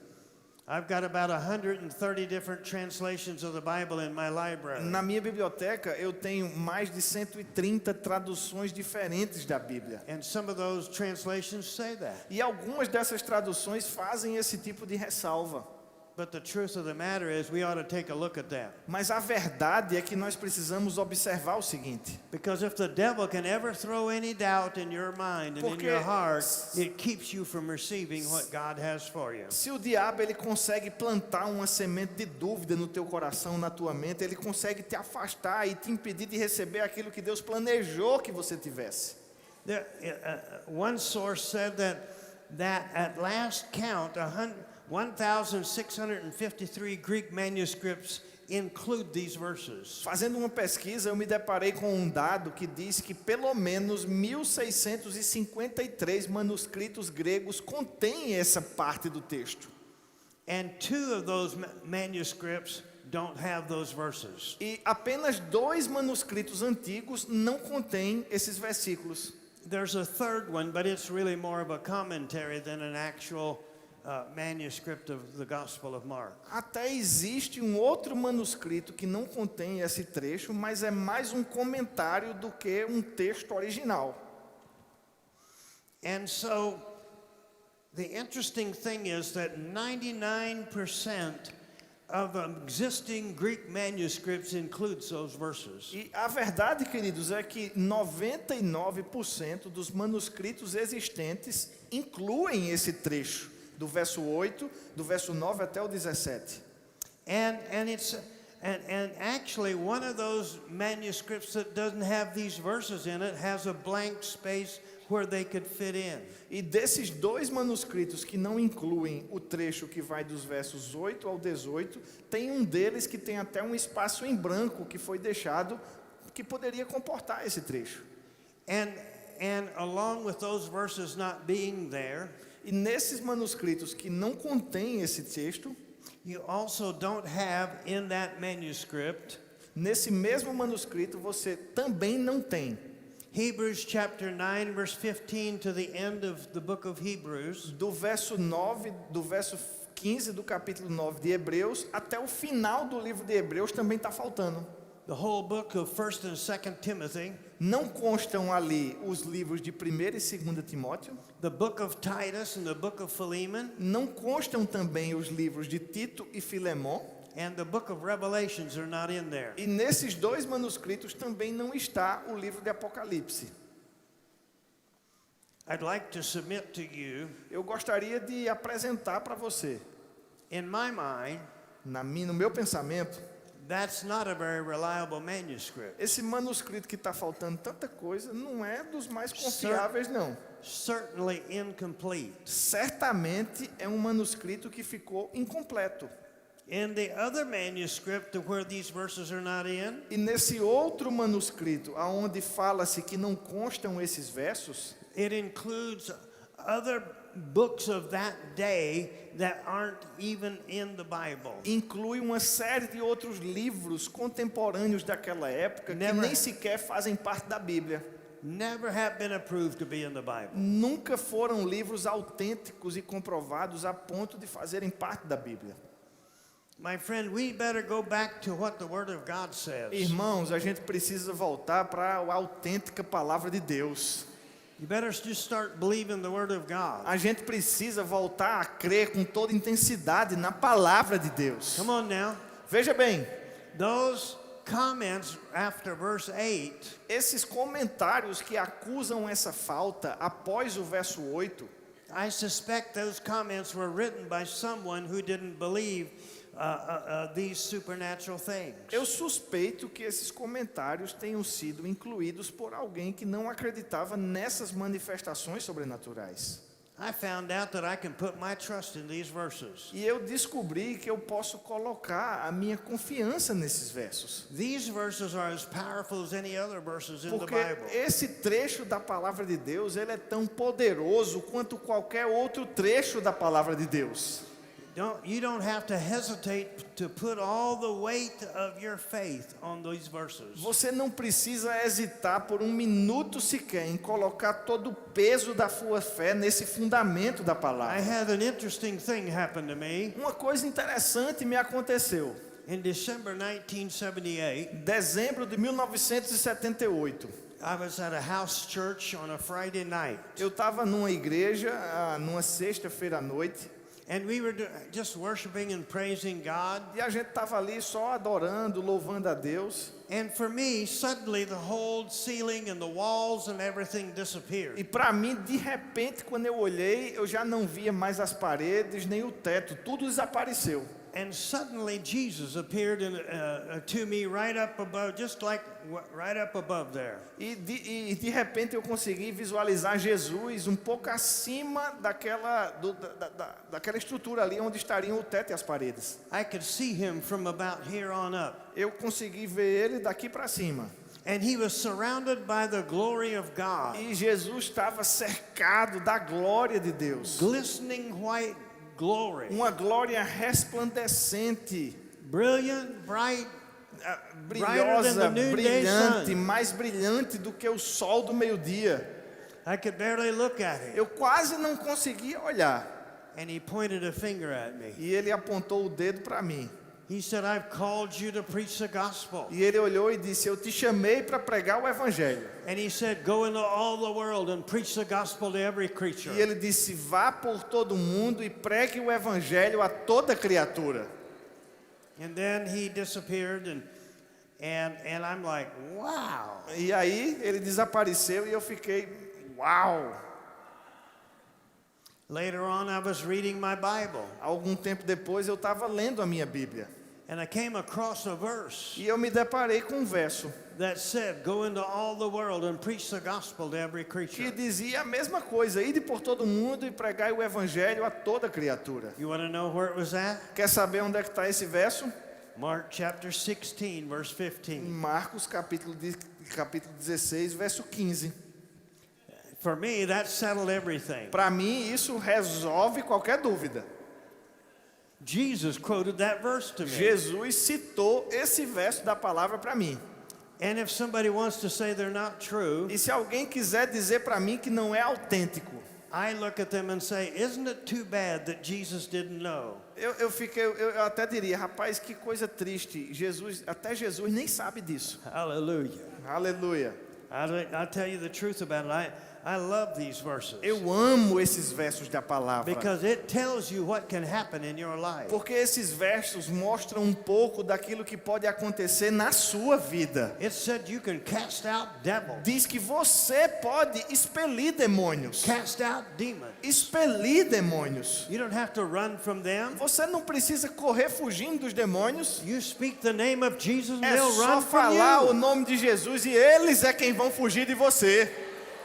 I've got about 130 different translations of the Bible in my library. Na minha biblioteca, eu tenho mais de 130 traduções diferentes da Bíblia. And some of those translations say that. E algumas dessas traduções fazem esse tipo de ressalva. But the truth of the matter is we ought to take a look at that. Mas a verdade é que nós precisamos observar o seguinte. Because if the devil can ever throw any doubt in your mind and in Porque your heart, it keeps you from receiving what God has for you. Se o diabo ele consegue plantar uma semente de dúvida no teu coração, na tua mente, ele consegue te afastar e te impedir de receber aquilo que Deus planejou que você tivesse. One source said that at last count, 1,653 Greek manuscripts include these verses. Fazendo uma pesquisa, eu me deparei com um dado que diz que pelo menos 1.653 manuscritos gregos contêm essa parte do texto. And 2 of those manuscripts don't have those verses. E apenas 2 manuscritos antigos não contêm esses versículos. There's a third one, but it's really more of a commentary than an actual manuscript of the Gospel of Mark. Até existe um outro manuscrito que não contém esse trecho, mas é mais um comentário do que um texto original. And so the interesting thing is that 99% of the existing Greek manuscripts includes those verses. E a verdade, queridos, é que 99% dos manuscritos existentes incluem esse trecho, do verso 8, do verso 9 até o 17. And actually one of those manuscripts that doesn't have these verses in it has a blank space where they could fit in. E desses 2 manuscritos que não incluem o trecho que vai dos versos 8 ao 18, tem um deles que tem até um espaço em branco que foi deixado que poderia comportar esse trecho. And along with those verses not being there, E nesses manuscritos que não contêm esse texto, you also don't have in that manuscript nesse mesmo manuscrito você também não tem Hebrews chapter 9 verse 15 to the end of the book of Hebrews, do verso 15 do capítulo 9 de Hebreus até o final do livro de Hebreus também está faltando. the whole book of 1st and 2nd Timothy, Não constam ali os livros de 1º e 2º Timóteo, the book of Titus and the book of Philemon, não constam também os livros de Tito e Filemon, and the book of Revelations are not in there. e nesses 2 manuscritos também não está o livro de Apocalipse. I'd like to submit to you, Eu gostaria de apresentar para você, in my mind, no meu pensamento, that's not a very reliable manuscript. esse manuscrito que está faltando tanta coisa não é dos mais confiáveis, não. Certainly incomplete. Certamente é um manuscrito que ficou incompleto. In the other manuscript where these verses are not in, E nesse outro manuscrito, aonde fala-se que não constam esses versos, it includes other books of that day that aren't even in the Bible. inclui uma série de outros livros contemporâneos daquela época que Never- nem sequer fazem parte da Bíblia. Never have been approved to be in the Bible. Nunca foram livros autênticos e comprovados a ponto de fazerem parte da Bíblia. My friend, we better go back to what the Word of God says. Irmãos, a gente precisa voltar para a autêntica palavra de Deus. You better just start believing the Word of God. A gente precisa voltar a crer com toda intensidade na palavra de Deus. Come on now. Veja bem, Those comments after verse 8 esses comentários que acusam essa falta após o verso 8, I suspect those comments were written by someone who didn't believe these supernatural things. eu suspeito que esses comentários tenham sido incluídos por alguém que não acreditava nessas manifestações sobrenaturais. I found out that I can put my trust in these verses. E eu descobri que eu posso colocar a minha confiança nesses versos. These verses are as powerful as any other verses in the Porque Bible. esse trecho da palavra de Deus, ele é tão poderoso quanto qualquer outro trecho da palavra de Deus. You don't have to hesitate to put all the weight of your faith on these verses. Você não precisa hesitar por um minuto sequer em colocar todo o peso da sua fé nesse fundamento da I palavra. had an interesting thing happen to me. Uma coisa interessante me aconteceu. In December 1978, Dezembro de 1978. I was at a house church on a Friday night. Eu estava numa igreja, numa sexta-feira à noite. And we were just worshiping and praising God. E a gente estava ali só adorando, louvando a Deus. And for me, suddenly the whole ceiling and the walls and everything E disappeared. para mim, de repente, quando eu olhei, eu já não via mais as paredes, nem o teto, tudo desapareceu. And suddenly Jesus appeared to me right up above, just like right up above there. E de repente eu consegui visualizar Jesus um pouco acima daquela estrutura ali onde estariam o teto e as paredes. I could see him from about here on up. Eu consegui ver ele daqui para cima. And he was surrounded by the glory of God. E Jesus estava cercado da glória de Deus. Glistening white glory. Uma glória resplandecente, Brilliant, bright, brilhosa, than the noonday brilhante, sun. mais brilhante do que o sol do meio-dia. I could barely look at him. Eu quase não conseguia olhar. And he pointed a finger at me. E ele apontou o dedo para mim. He said, I've called you to preach the gospel. E ele olhou e disse: eu te chamei para pregar o evangelho. And he said, go into all the world and preach the gospel to every creature. E ele disse: vá por todo mundo e pregue o evangelho a toda criatura. And then he disappeared and I'm like, wow. E aí ele desapareceu e eu fiquei: uau! Later on I was reading my Bible Algum tempo depois eu estava lendo a minha Bíblia. and I came across a verse E eu me deparei com um verso that said, go into all the world and preach the gospel to every que creature. dizia a mesma coisa: ide por todo mundo e pregai o evangelho a toda criatura. You want to know where it was at? Quer saber onde é que está esse verso? Mark chapter 16, verse Em 15. Marcos capítulo 16, verso 15. For me, that settled everything. Para mim isso resolve qualquer dúvida. Jesus quoted that verse to me. Jesus citou esse verso da palavra para mim. And if somebody wants to say they're not true, E se alguém quiser dizer para mim que não é autêntico, I look at them and say, isn't it too bad that Jesus didn't know? eu até diria: rapaz, que coisa triste. Até Jesus nem sabe disso. Hallelujah. Aleluia. I'll tell you the truth about it. I love these verses. Eu amo esses versos da palavra. Because it tells you what can happen in your life. Porque esses versos mostram um pouco daquilo que pode acontecer na sua vida. It said you can cast out devils, Diz que você pode expelir demônios. cast out demons. Expelir demônios. You don't have to run from them. Você não precisa correr fugindo dos demônios. You speak the name of Jesus and É they'll só run from falar o you. nome de Jesus e eles é quem vão fugir de você.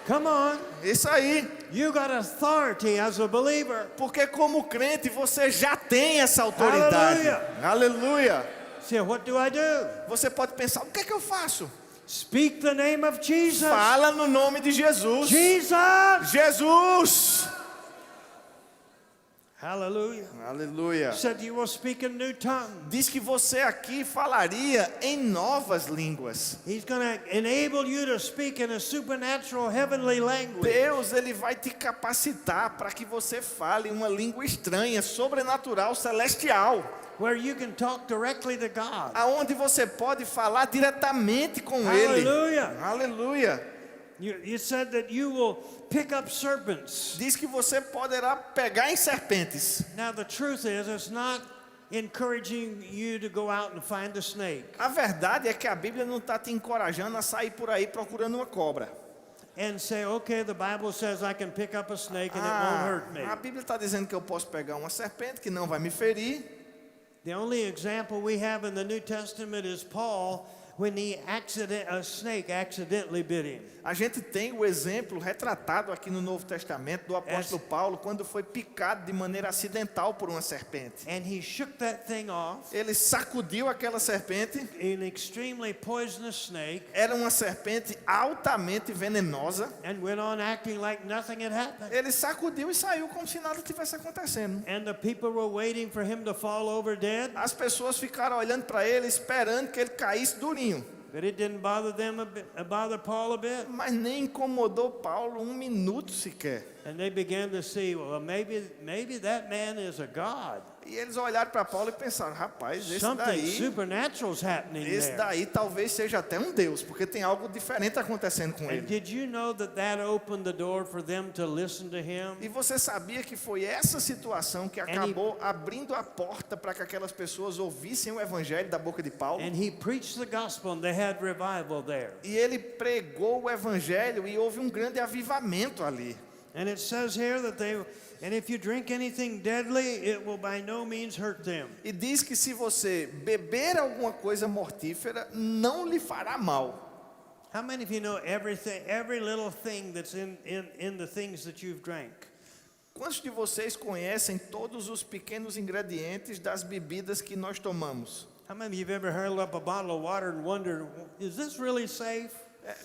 Come on. Isso aí. You got authority as a believer. Porque como crente você já tem essa autoridade. Aleluia. So what do I do? Você pode pensar: o que é que eu faço? Speak the name of Jesus. Fala no nome de Jesus. Jesus. Jesus. Hallelujah. Aleluia. Said you will speak in new tongues. Diz que você aqui falaria em novas línguas. He's going to enable you to speak in a supernatural heavenly language. Deus, ele vai te capacitar para que você fale uma língua estranha, sobrenatural, celestial, Where you can talk directly to God. aonde você pode falar diretamente com ele. Hallelujah. Aleluia. You said that you will pick up serpents. Diz que você poderá pegar em serpentes. Now the truth is, it's not encouraging you to go out and find a snake A verdade é que a Bíblia não está te encorajando a sair por aí procurando uma cobra. and say, okay, the Bible says I can pick up a snake and it won't hurt me. A Bíblia está dizendo que eu posso pegar uma serpente que não vai me ferir. The only example we have in the New Testament is Paul when a snake accidentally bit him. A gente tem o exemplo retratado aqui no Novo Testamento do apóstolo Paulo quando foi picado de maneira acidental por uma serpente. And he shook that thing off, Ele sacudiu aquela serpente. an extremely poisonous snake, Era uma serpente altamente venenosa. and went on acting like nothing had happened. Ele sacudiu e saiu como se nada tivesse acontecendo. And the people were waiting for him to fall over dead, As pessoas ficaram olhando para ele, esperando que ele caísse durinho. but it didn't bother bother Paul a bit. Mas nem incomodou Paulo um minuto sequer. And they began to see, well, maybe that man is a god. E eles olharam para Paulo e pensaram, rapaz, Something supernatural's happening esse there. daí talvez seja até um Deus, porque tem algo diferente acontecendo com And ele. did you know that opened the door for them to listen to him? E você sabia que foi essa situação que acabou abrindo a porta para que aquelas pessoas ouvissem o evangelho da boca de Paulo? And he preached the gospel and they had revival there. E ele pregou o evangelho e houve um grande avivamento ali. And it says here that and if you drink anything deadly, it will by no means hurt them. E diz que se você beber alguma coisa mortífera, não lhe fará mal. How many of you know every little thing that's in the things that you've drank? Quantos de vocês conhecem todos os pequenos ingredientes das bebidas que nós tomamos? How many of you have ever held up a bottle of water and wondered, is this really safe?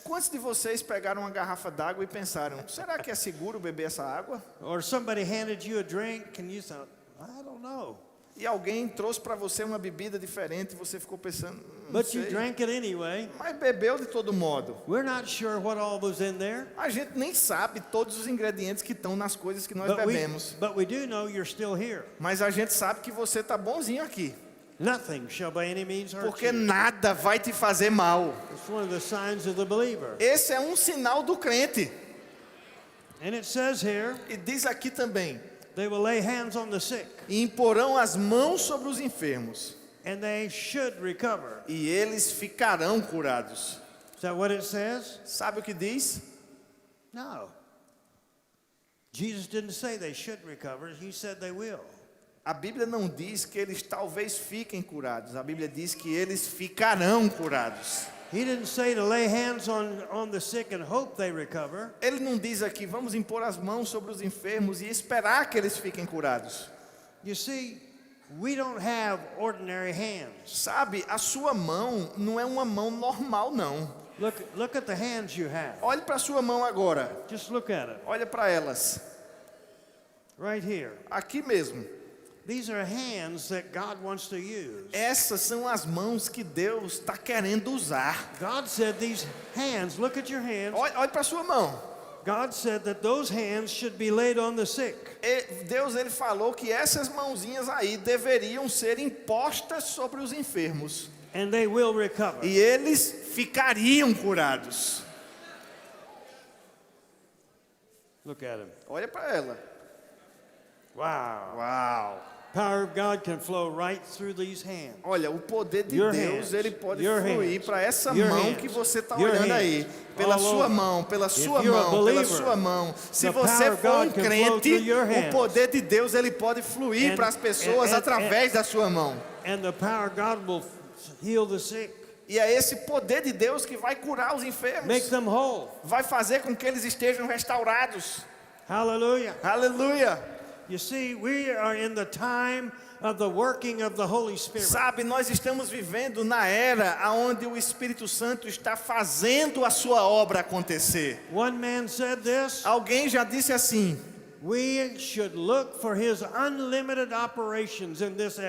Quantos de vocês pegaram uma garrafa d'água e pensaram, será que é seguro beber essa água? Or somebody handed you a drink and you thought, I don't know. E alguém trouxe para você uma bebida diferente e você ficou pensando, não But you sei. drank it anyway. Mas bebeu de todo modo. We're not sure what all was in there. A gente nem sabe todos os ingredientes que estão nas coisas que nós bebemos. But we do know you're still here. Mas a gente sabe que você está bonzinho aqui. Nothing shall by any means hurt Porque you. nada vai te fazer mal. It's one of the signs of the believer. Esse é um sinal do crente. And it says here, E diz aqui também, they will lay hands on the sick e imporão as mãos sobre os enfermos, and they should recover. e eles ficarão curados. Is that what it says? Sabe o que diz? No. Jesus didn't say they should recover. He said they will. A Bíblia não diz que eles talvez fiquem curados. A Bíblia diz que eles ficarão curados. He didn't say to lay hands on the sick and hope they recover. Ele não diz aqui, vamos impor as mãos sobre os enfermos e esperar que eles fiquem curados. You see, we don't have ordinary hands. Sabe, a sua mão não é uma mão normal, não. Look at the hands you have. Olhe para a sua mão agora. Just look at it. Olha para elas. Right here. Aqui mesmo. These are hands that God wants to use. Essas são as mãos que Deus está querendo usar. God said these hands, look at your hands. Olhe para a sua mão. God said that those hands should be laid on the sick. Deus ele falou que essas mãozinhas aí deveriam ser impostas sobre os enfermos. And they will recover. E eles ficariam curados. Look at him. Olha para ela. Wow. Uau. Power of God can flow right through these hands. Olha, o poder de Your Deus, hands. ele pode Your fluir hands. para essa Your mão hands. que você está Your olhando hands. aí. Pela All sua over. mão, pela sua you're a mão, pela believer, sua mão. Se the você power of for um God can flow crente, through your o hands. poder de Deus, ele pode fluir And- para as pessoas and- através da sua mão. And the power of God will heal the sick. E é esse poder de Deus que vai curar os enfermos. Make them whole. Vai fazer com que eles estejam restaurados. Hallelujah. Aleluia. You see, we are in the time of the working of the Holy Spirit. Sabe, nós estamos vivendo na era onde o Espírito Santo está fazendo a sua obra acontecer. One man said this, Alguém já disse assim: we should look for his unlimited operations in this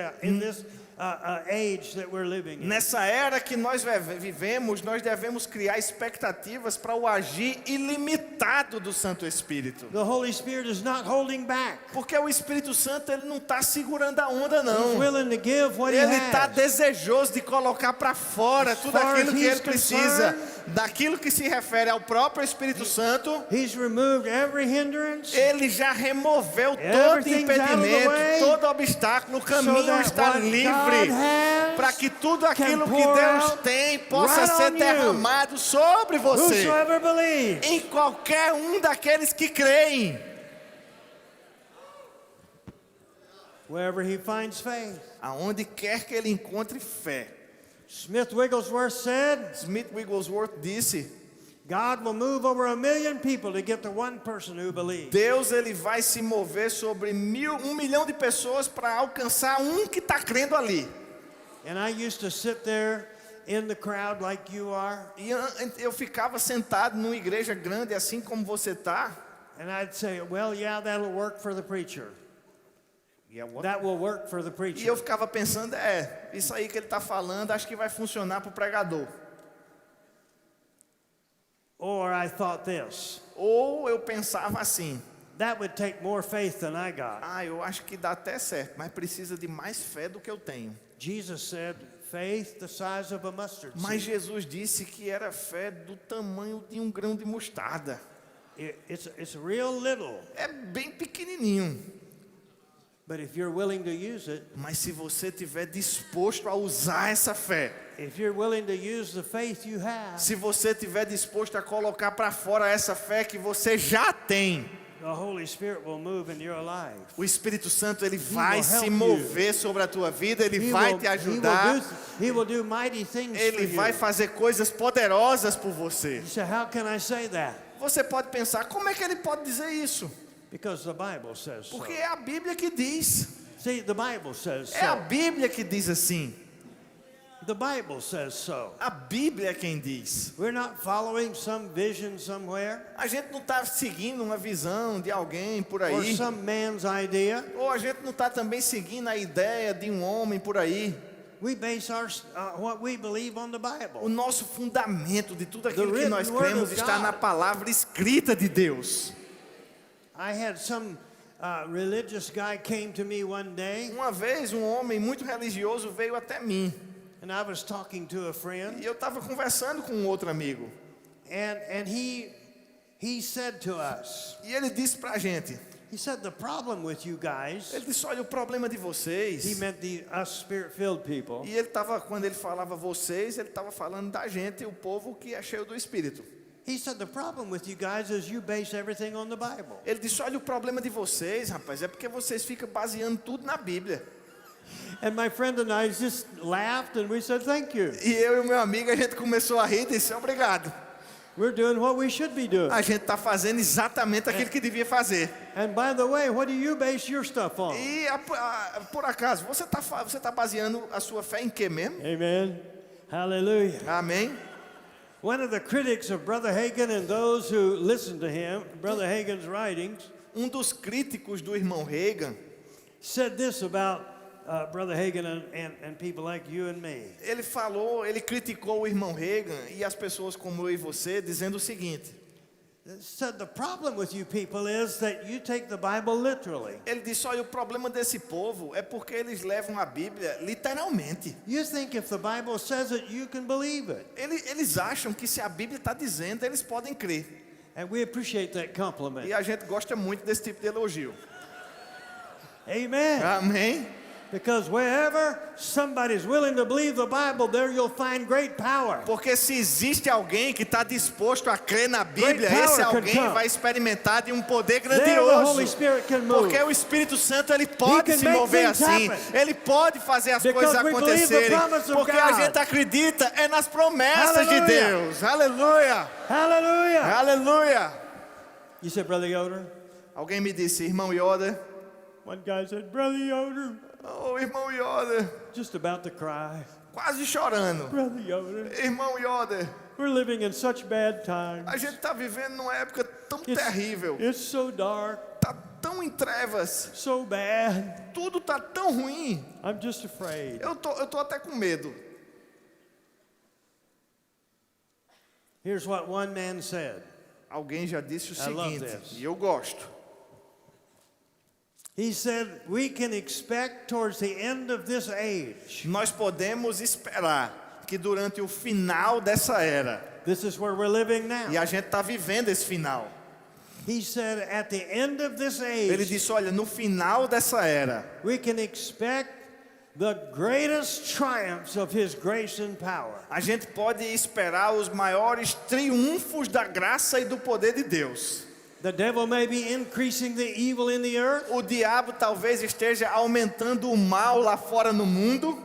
age that we're living in. nessa era que nós vivemos, nós devemos criar expectativas para o agir ilimitado do Santo Espírito. The Holy Spirit is not holding back. Porque o Espírito Santo ele não está segurando a onda, He's não. willing to give what he Ele está has. desejoso de colocar para fora As tudo far aquilo as que he's ele precisa, concerned, daquilo que se refere ao próprio Espírito Santo. He's removed every hindrance. Ele já removeu todo Everything's out of the impedimento, way, todo obstáculo, o so caminho that está what livre God has para que tudo aquilo can que pour Deus out tem possa right ser on you. derramado sobre você, Whosoever believes. em qualquer um daqueles que creem. Wherever he finds faith. Aonde quer que ele encontre fé. Smith Wigglesworth said, Smith Wigglesworth disse: God will move over 1 million people to get to one person who believes. Deus ele vai se mover sobre 1 milhão de pessoas para alcançar um que está crendo ali. And I used to sit there in the crowd like you are, E eu ficava sentado numa igreja grande assim como você está. and I'd say, well, yeah, that'll work for the preacher. That will work for the E preacher. eu ficava pensando, isso aí que ele está falando, acho que vai funcionar para o pregador. Or I thought this, Ou eu pensava assim, that would take more faith than I got. eu acho que dá até certo, mas precisa de mais fé do que eu tenho. Jesus said, faith the size of a mustard Mas seed. Jesus disse que era fé do tamanho de um grão de mostarda. It's real little, É bem pequenininho. but if you're willing to use it, Mas se você estiver disposto a usar essa fé, if you're willing to use the faith you have, se você estiver disposto a colocar para fora essa fé que você já tem, the Holy Spirit will move in your life. o Espírito Santo ele vai will se help mover sobre a tua vida, ele vai te ajudar, He will do mighty things for ele you. vai fazer coisas poderosas por você. You say, how can I say that? Você pode pensar, como é que ele pode dizer isso? Because the Bible says so. Porque é a Bíblia que diz. See, the Bible says É a so. Bíblia que diz assim. The Bible says so. A Bíblia é quem diz. We're not following some vision somewhere A gente não está seguindo uma visão de alguém por or aí. some man's idea. Ou a gente não está também seguindo a ideia de um homem por aí. We base our what we believe on the O Bible. nosso fundamento de tudo aquilo que written nós word cremos of está God. na palavra escrita de Deus. I had some religious guy came to me one day, Uma vez um homem muito religioso veio até mim. and I was talking to a friend, E eu estava conversando com um outro amigo. and he said to us, E ele disse para a gente. he said, the problem with you guys, Ele disse, olha, o problema de he vocês. meant us spirit-filled people, E ele estava, quando ele falava vocês, ele estava falando da gente, o povo que é cheio do Espírito. he said, the problem with you guys is you base everything on the Bible. Ele disse, olha, o problema de vocês, rapaz, é porque vocês ficam baseando tudo na Bíblia. And my friend and I just laughed and we said, thank you. E eu e o meu amigo, a gente começou a rir e disse, obrigado. We're doing what we should be doing. A gente está fazendo exatamente aquilo que devia fazer. And by the way, what do you base your stuff on? E por acaso, você tá baseando a sua fé em quê mesmo? Amen. Hallelujah. Amém? One of the critics of Brother Hagin and those who listen to him, Brother Hagin's writings, Dos críticos do irmão Reagan, said this about Brother Hagin and people like you and me. ele criticou o irmão Reagan e as pessoas como eu e você, dizendo o seguinte. Said the problem with you people is that you take the Bible literally. Ele disse, olha, o problema desse povo é porque eles levam a Bíblia literalmente. You think if the Bible says it, you can believe it. Eles acham que se a Bíblia está dizendo, eles podem crer. And we appreciate that compliment. E a gente gosta muito desse tipo de elogio. Amen. Amém? Because wherever somebody's willing to believe the Bible, there you'll find great power. Porque se existe alguém que está disposto a crer na Bíblia, Great power esse can alguém come. vai experimentar de um poder There the grandioso. Holy Spirit can move. Porque o Espírito Santo ele pode can se make mover things assim. happen. Ele pode fazer as Because coisas we believe the acontecerem. promise of Porque a God. gente acredita é nas promessas de Hallelujah. Deus. Aleluia! Hallelujah. Aleluia! You said, Brother Yoder? Alguém me disse, irmão Yoda. One guy said, Brother Yoder, Oh, irmão Yoda. just about to cry. Quase chorando. Brother Yoder, Irmão Yoda. we're living in such bad times. A gente está vivendo numa época tão terrível. It's so dark, Tá tão em trevas. so bad. Tudo tá tão ruim. I'm just afraid. Eu tô até com medo. Here's what one man said. Alguém já disse o I love seguinte, this. e eu gosto. He said, we can expect towards the end of this age. Nós podemos esperar que durante o final dessa era, This is where we're living now. e a gente está vivendo esse final. He said, at the end of this Ele age, disse, olha, no final dessa era, we can expect the greatest triumphs of His grace and power. a gente pode esperar os maiores triunfos da graça e do poder de Deus. The devil may be increasing the evil in the earth, O diabo talvez esteja aumentando o mal lá fora no mundo,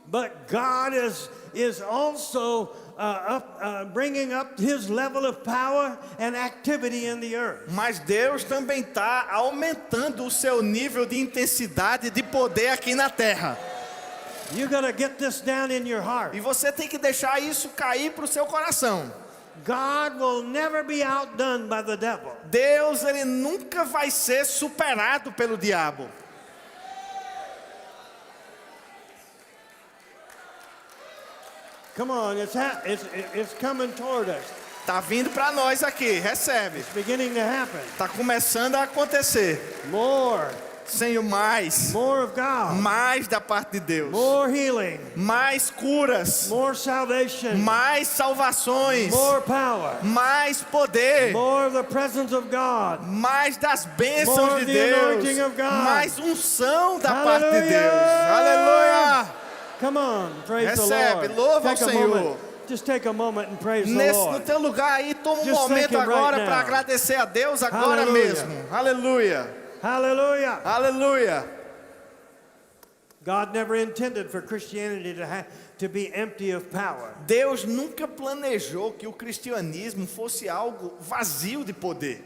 but God is also bringing up His level of power and activity in the earth. mas Deus também está aumentando o seu nível de intensidade de poder aqui na terra. You gotta get this down in your heart. E você tem que deixar isso cair para o seu coração. God will never be outdone by the devil. Deus, ele nunca vai ser superado pelo diabo. Come on, it's coming toward us. Tá vindo para nós aqui, recebe. It's beginning to happen. Tá começando a acontecer. More. Senhor, mais. More of God. Mais da parte de Deus. More healing. Mais curas. More salvation. Mais salvações. More power. Mais poder. More of the presence of God. Mais das bênçãos More de the Deus. anointing of God. Mais unção da parte de Hallelujah. Deus. Aleluia. Come on, praise Recebe, the Lord. louva ao Take a Senhor. moment. Just take a moment and praise the No Lord. teu lugar aí, toma um Just momento thank Him right agora now. para agradecer a Deus agora Hallelujah. mesmo. Aleluia. Hallelujah. Aleluia. God never intended for Christianity to be empty of power. Deus nunca planejou que o cristianismo fosse algo vazio de poder.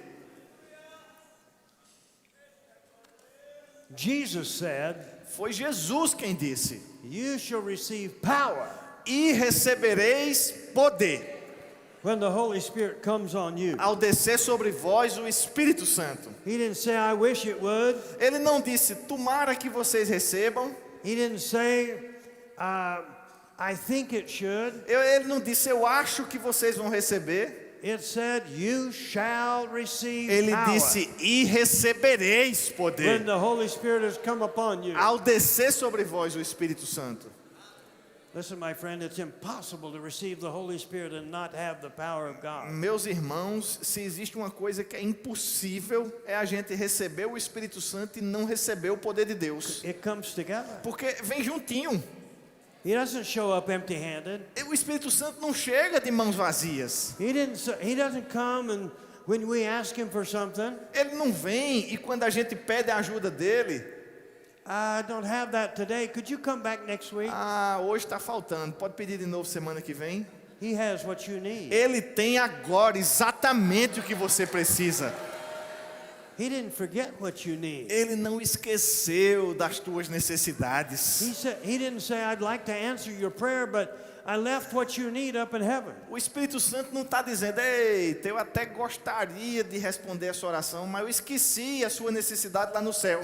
Jesus said, Foi Jesus quem disse: "You shall receive power e recebereis poder when the Holy Spirit comes on you." ao descer sobre vós o Espírito Santo. He didn't say, "I wish it would." Ele não disse, tomara que vocês recebam. He didn't say, "I think it should." Ele não disse, eu acho que vocês vão receber. It said, "You shall receive Ele power disse, e recebereis when poder the Holy Spirit has come upon you." ao descer sobre vós o Espírito Santo. Listen, my friend, it's impossible to receive the Holy Spirit and not have the power of God. Meus irmãos, se existe uma coisa que é impossível, é a gente receber o Espírito Santo e não receber o poder de Deus. It comes together. Porque vem juntinho. He doesn't show up empty-handed. O Espírito Santo não chega de mãos vazias. He doesn't come and when we ask him for something, Ele não vem e quando a gente pede a ajuda dele, "I don't have that today. Could you come back next week?" hoje está faltando, pode pedir de novo semana que vem. He has what you need. Ele tem agora exatamente o que você precisa. He didn't forget what you need. Ele não esqueceu das tuas necessidades. He didn't say, "I'd like to answer your prayer, but I left what you need up in heaven." O Espírito Santo não está dizendo, eita, eu até gostaria de responder essa oração, mas eu esqueci a sua necessidade lá no céu.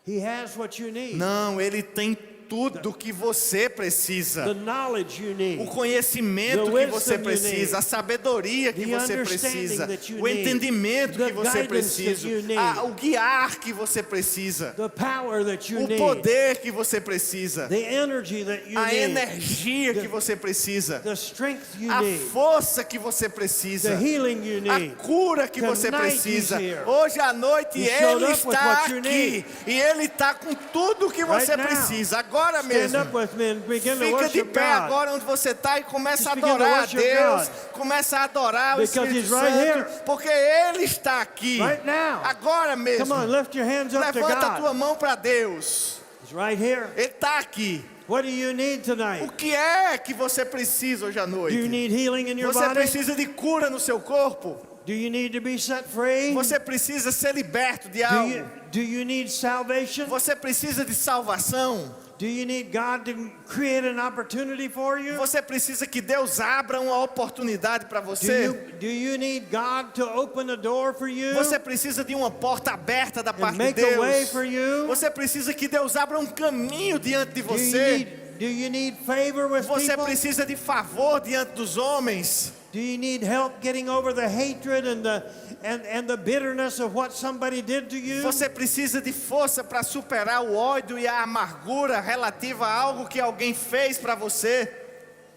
He has what you need. Não, Ele tem tudo que você precisa. The knowledge you O need. conhecimento The que você wisdom you precisa, need. a sabedoria que The você understanding precisa, that you o need. entendimento The que você guidance precisa, that you need. o guiar que você precisa, The power that you o need. poder que você precisa, The energy that you a need. energia que você precisa, The strength you a need. força que você precisa, The healing you a need. cura que você Tonight precisa. he's here. Hoje à noite He showed Ele up with está what you aqui need. e Ele está com tudo que Right você now. precisa. Agora Stand mesmo. up with me and begin to Fica de worship pé God. agora onde você está e começa a Just begin to adorar a worship Deus. God. Começa a adorar o Because Espírito He's right Santo, here. porque Ele está aqui. Right now. Agora mesmo. Come on, lift your hands up to Levanta a tua God. mão para Deus. He's right here. Ele está aqui. What do you need O tonight? que é que você precisa hoje à Do you noite? need healing in your Você body? precisa de cura no seu corpo? Do you need to be set free? Você precisa ser liberto de algo? Do you need salvation? Você precisa de salvação? Do you need God to create an opportunity for you? Você precisa que Deus abra uma oportunidade para você? Do you need God to open a door for you? Você precisa de uma porta aberta da And parte de make a way Deus? for you? Você precisa que Deus abra um caminho diante de Do you você? need favor with Você people? precisa de favor diante dos homens? Do you need help getting over the hatred and the bitterness of what somebody did to you? Você precisa de força para superar o ódio e a amargura relativa a algo que alguém fez para você?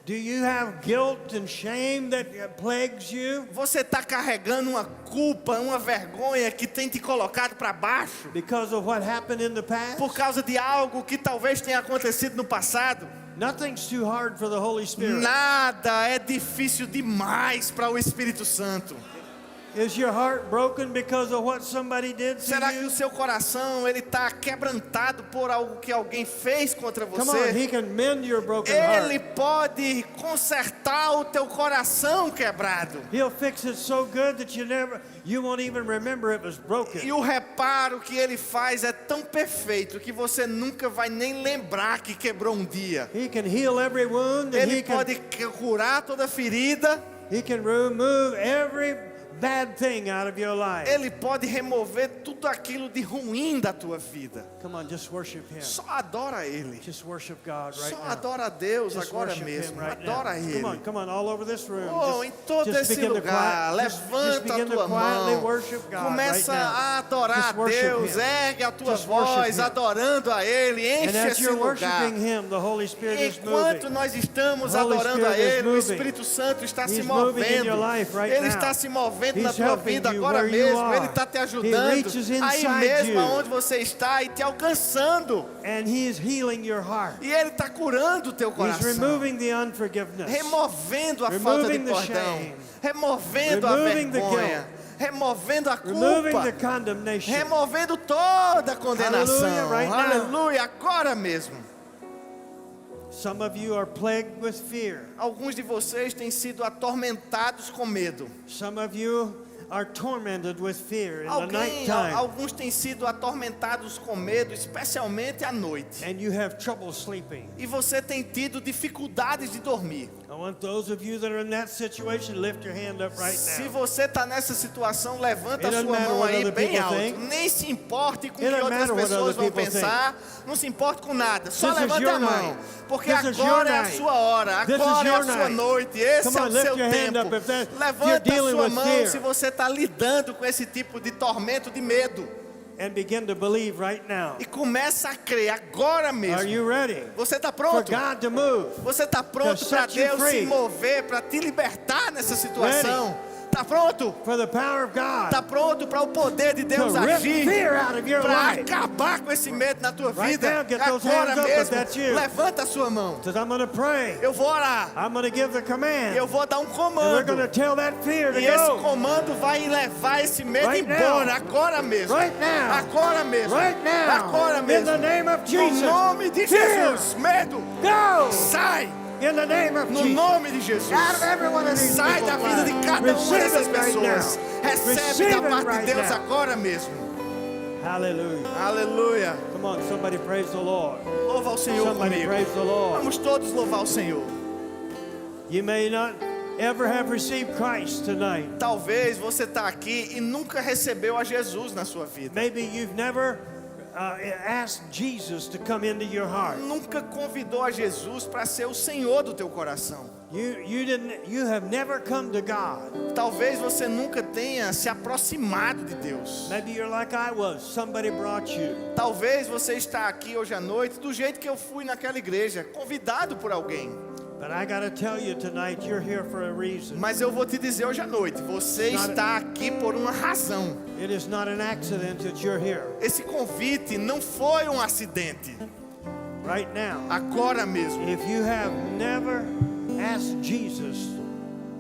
Do you have guilt and shame that plagues you Você está carregando uma culpa, uma vergonha que tem te colocado para baixo because of what happened in the past? por causa de algo que talvez tenha acontecido no passado? Nothing's too hard for the Holy Spirit. Nada é difícil demais para o Espírito Santo. Is your heart broken because of what somebody did to Será que you? o seu coração ele está quebrantado por algo que alguém fez contra Come on, você? He can mend your broken Ele heart. pode consertar o teu coração quebrado. He'll fix it so good that you won't even remember it was E broken. o reparo que ele faz é tão perfeito que você nunca vai nem lembrar que quebrou um dia. He can heal every wound and Ele pode curar toda ferida. He can remove every bad thing out of your life. Ele pode remover tudo aquilo de ruim da tua vida. Come on, just worship Him. Só adora Ele. Just worship God right Só now. adora a Deus Just agora worship mesmo. Him right Adora now. Ele. Come on, all over this room. Oh, em todo just esse begin to lugar, just levanta begin a to tua quietly mão. worship God Começa right now. a adorar Just a worship Deus. Him. Ergue a tua Just worship voz, Him. adorando a Ele. And Enche as esse you're lugar. worshiping Him, the Holy Spirit is Enquanto moving. nós estamos The Holy adorando a Spirit is Ele, o moving. Espírito Santo está se He's moving in movendo. your life right Ele now. está se movendo na He's tua helping vida you agora where you mesmo. are. Ele está te He ajudando reaches aí inside mesmo you. onde você está e te alcançando. And He is healing your heart. E Ele está curando o teu He's coração. removing the unforgiveness. Removendo a Removing falta de the perdão. shame. Removendo a Removing the vergonha. guilt. Removendo a Removing the culpa. condemnation. Removendo toda a condenação. Hallelujah, right now. Aleluia, agora mesmo. Some of you are plagued with fear. Alguns de vocês têm sido atormentados com medo. Some of you are tormented with fear in the nighttime. Alguns têm sido atormentados com medo, especialmente à noite. And you have trouble sleeping. E você tem tido dificuldades de dormir. I want those of you that are in that situation, lift your hand up right Se now. você está nessa situação, levanta a It doesn't sua matter mão what aí other bem people alto. think. Nem se importe com o It que doesn't outras matter what pessoas other vão people pensar. Não se importe com nada. Só This is levante your a mão. night. Porque This is your agora é a night. sua hora. This is Agora é a your sua night. noite. Esse Come é on, o lift seu your hand up tempo. if you're Levanta a dealing sua with mão fear. se você está lidando com esse tipo de tormento, de medo. And begin to believe right now. E começa a crer agora Are mesmo. you ready Você está for pronto? God to move? Você está pronto To para set you Deus free. se mover, para te libertar nessa situação? Está pronto? For the power of God Está pronto para o poder de Deus to rip agir? fear out of your Para life? acabar com esse medo na tua Right vida? now, get those Agora hands up if mesmo, that's you. levanta a sua mão. Because I'm going to pray. Eu vou orar. I'm going to give the command. Eu vou dar um And we're going to comando. tell that fear to E esse go. comando vai levar esse medo Right embora. now. Agora mesmo. Right now. Agora mesmo. Right now. Agora In mesmo. the name of No Jesus. nome de Fear. Jesus. Medo. Go. Sai. In the name of No Jesus. nome de Jesus. Out of every one of these Sai people's da vida de lives. cada uma Receive dessas it right pessoas. now. Recebe Receive da it parte right de Deus now. agora mesmo. Hallelujah. Aleluia. Come on, somebody praise the Lord. Louva ao Senhor Somebody comigo. praise the Lord. Vamos todos louvar o Senhor. You may not ever have received Christ tonight. Talvez você está aqui e nunca recebeu a Jesus na sua vida. Maybe you've never asked Jesus to come into your heart. Nunca convidou a Jesus para ser o Senhor do teu coração. You have never come to God. Talvez você nunca tenha se aproximado de Deus. Maybe you're like I was. Somebody brought you. Talvez você está aqui hoje à noite do jeito que eu fui naquela igreja, convidado por alguém. But I got to tell you tonight, you're here for a reason. Mas eu vou te dizer hoje à noite, você está aqui por uma razão. It is not an accident that you're here. Esse convite não foi um acidente. Right now, Agora mesmo. if you have never asked Jesus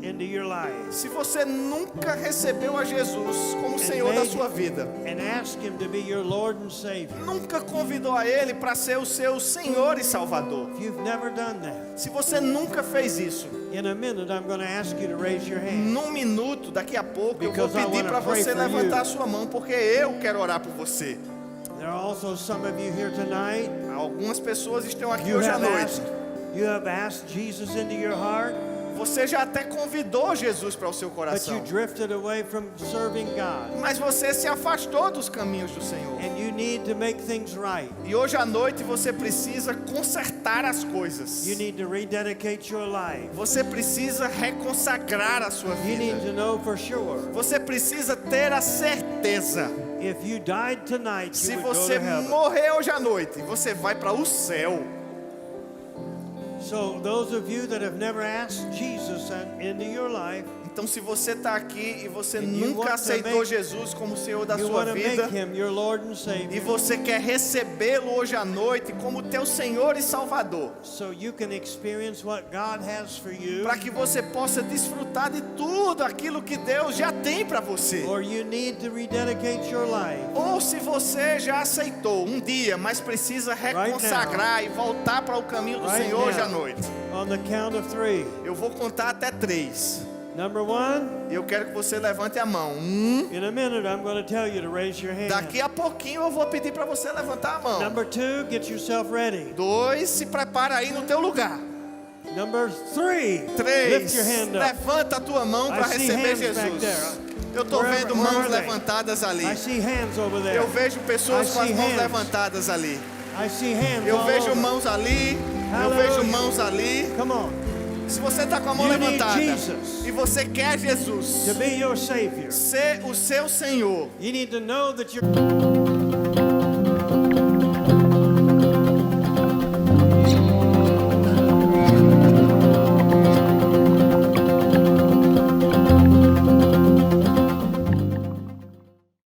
into your life Se você nunca recebeu a Jesus como Senhor da sua vida, and asked Him to be your Lord and Savior, nunca convidou a Ele para ser o seu Senhor e Salvador. if you've never done that, Se você nunca fez isso, in a minute I'm going to ask you to raise your hand. num minuto, daqui a pouco, eu vou Because I pedir wanna para pray você for levantar you. a sua mão, porque eu quero orar por você. There are also some of you here tonight. Algumas pessoas estão aqui You hoje à have noite. asked Jesus into your heart, Você já até convidou Jesus para o seu but coração, you drifted away from serving God. mas você se afastou dos caminhos do Senhor. And you need to make things right. E hoje à noite você precisa consertar as coisas. You need to rededicate your life. Você precisa reconsagrar a sua You need vida. to know for sure. Você precisa ter a certeza. If you died tonight, Se you would go você to heaven. morrer hoje à noite, você vai para o céu. So those of you that have never asked Jesus into your life, Então, se você está aqui e você And you nunca want to aceitou make- Jesus como Senhor da you sua want to vida, make Him your Lord and e Savior, você quer recebê-lo hoje à noite como teu Senhor e Salvador, so you can experience what God has for you, para que você possa desfrutar de tudo aquilo que Deus já tem para você. or you need to rededicate your life. Ou se você já aceitou um dia, mas precisa reconsagrar e voltar para o caminho do Right Senhor hoje à now. noite. On the count of 3. Eu vou contar até 3. Number 1, E eu quero que você levante a mão. in a minute I'm going to tell you to raise your hand. Daqui a pouquinho eu vou pedir para você levantar a mão. Number 2, get yourself ready. 2, se prepara aí no teu lugar. Number 3, 3, lift your hand up. levanta a tua mão para I see receber hands back Jesus. there. Eu estou Where vendo are mãos they? levantadas ali. I see hands over there. Eu vejo pessoas I com as see mãos hands. levantadas ali. I see hands Eu all vejo over. mãos ali. Eu Hallelujah. vejo mãos ali. Come on. Se você está com a mão You need levantada Jesus. e você quer Jesus To be your Savior. ser o seu Senhor, You need to know that you're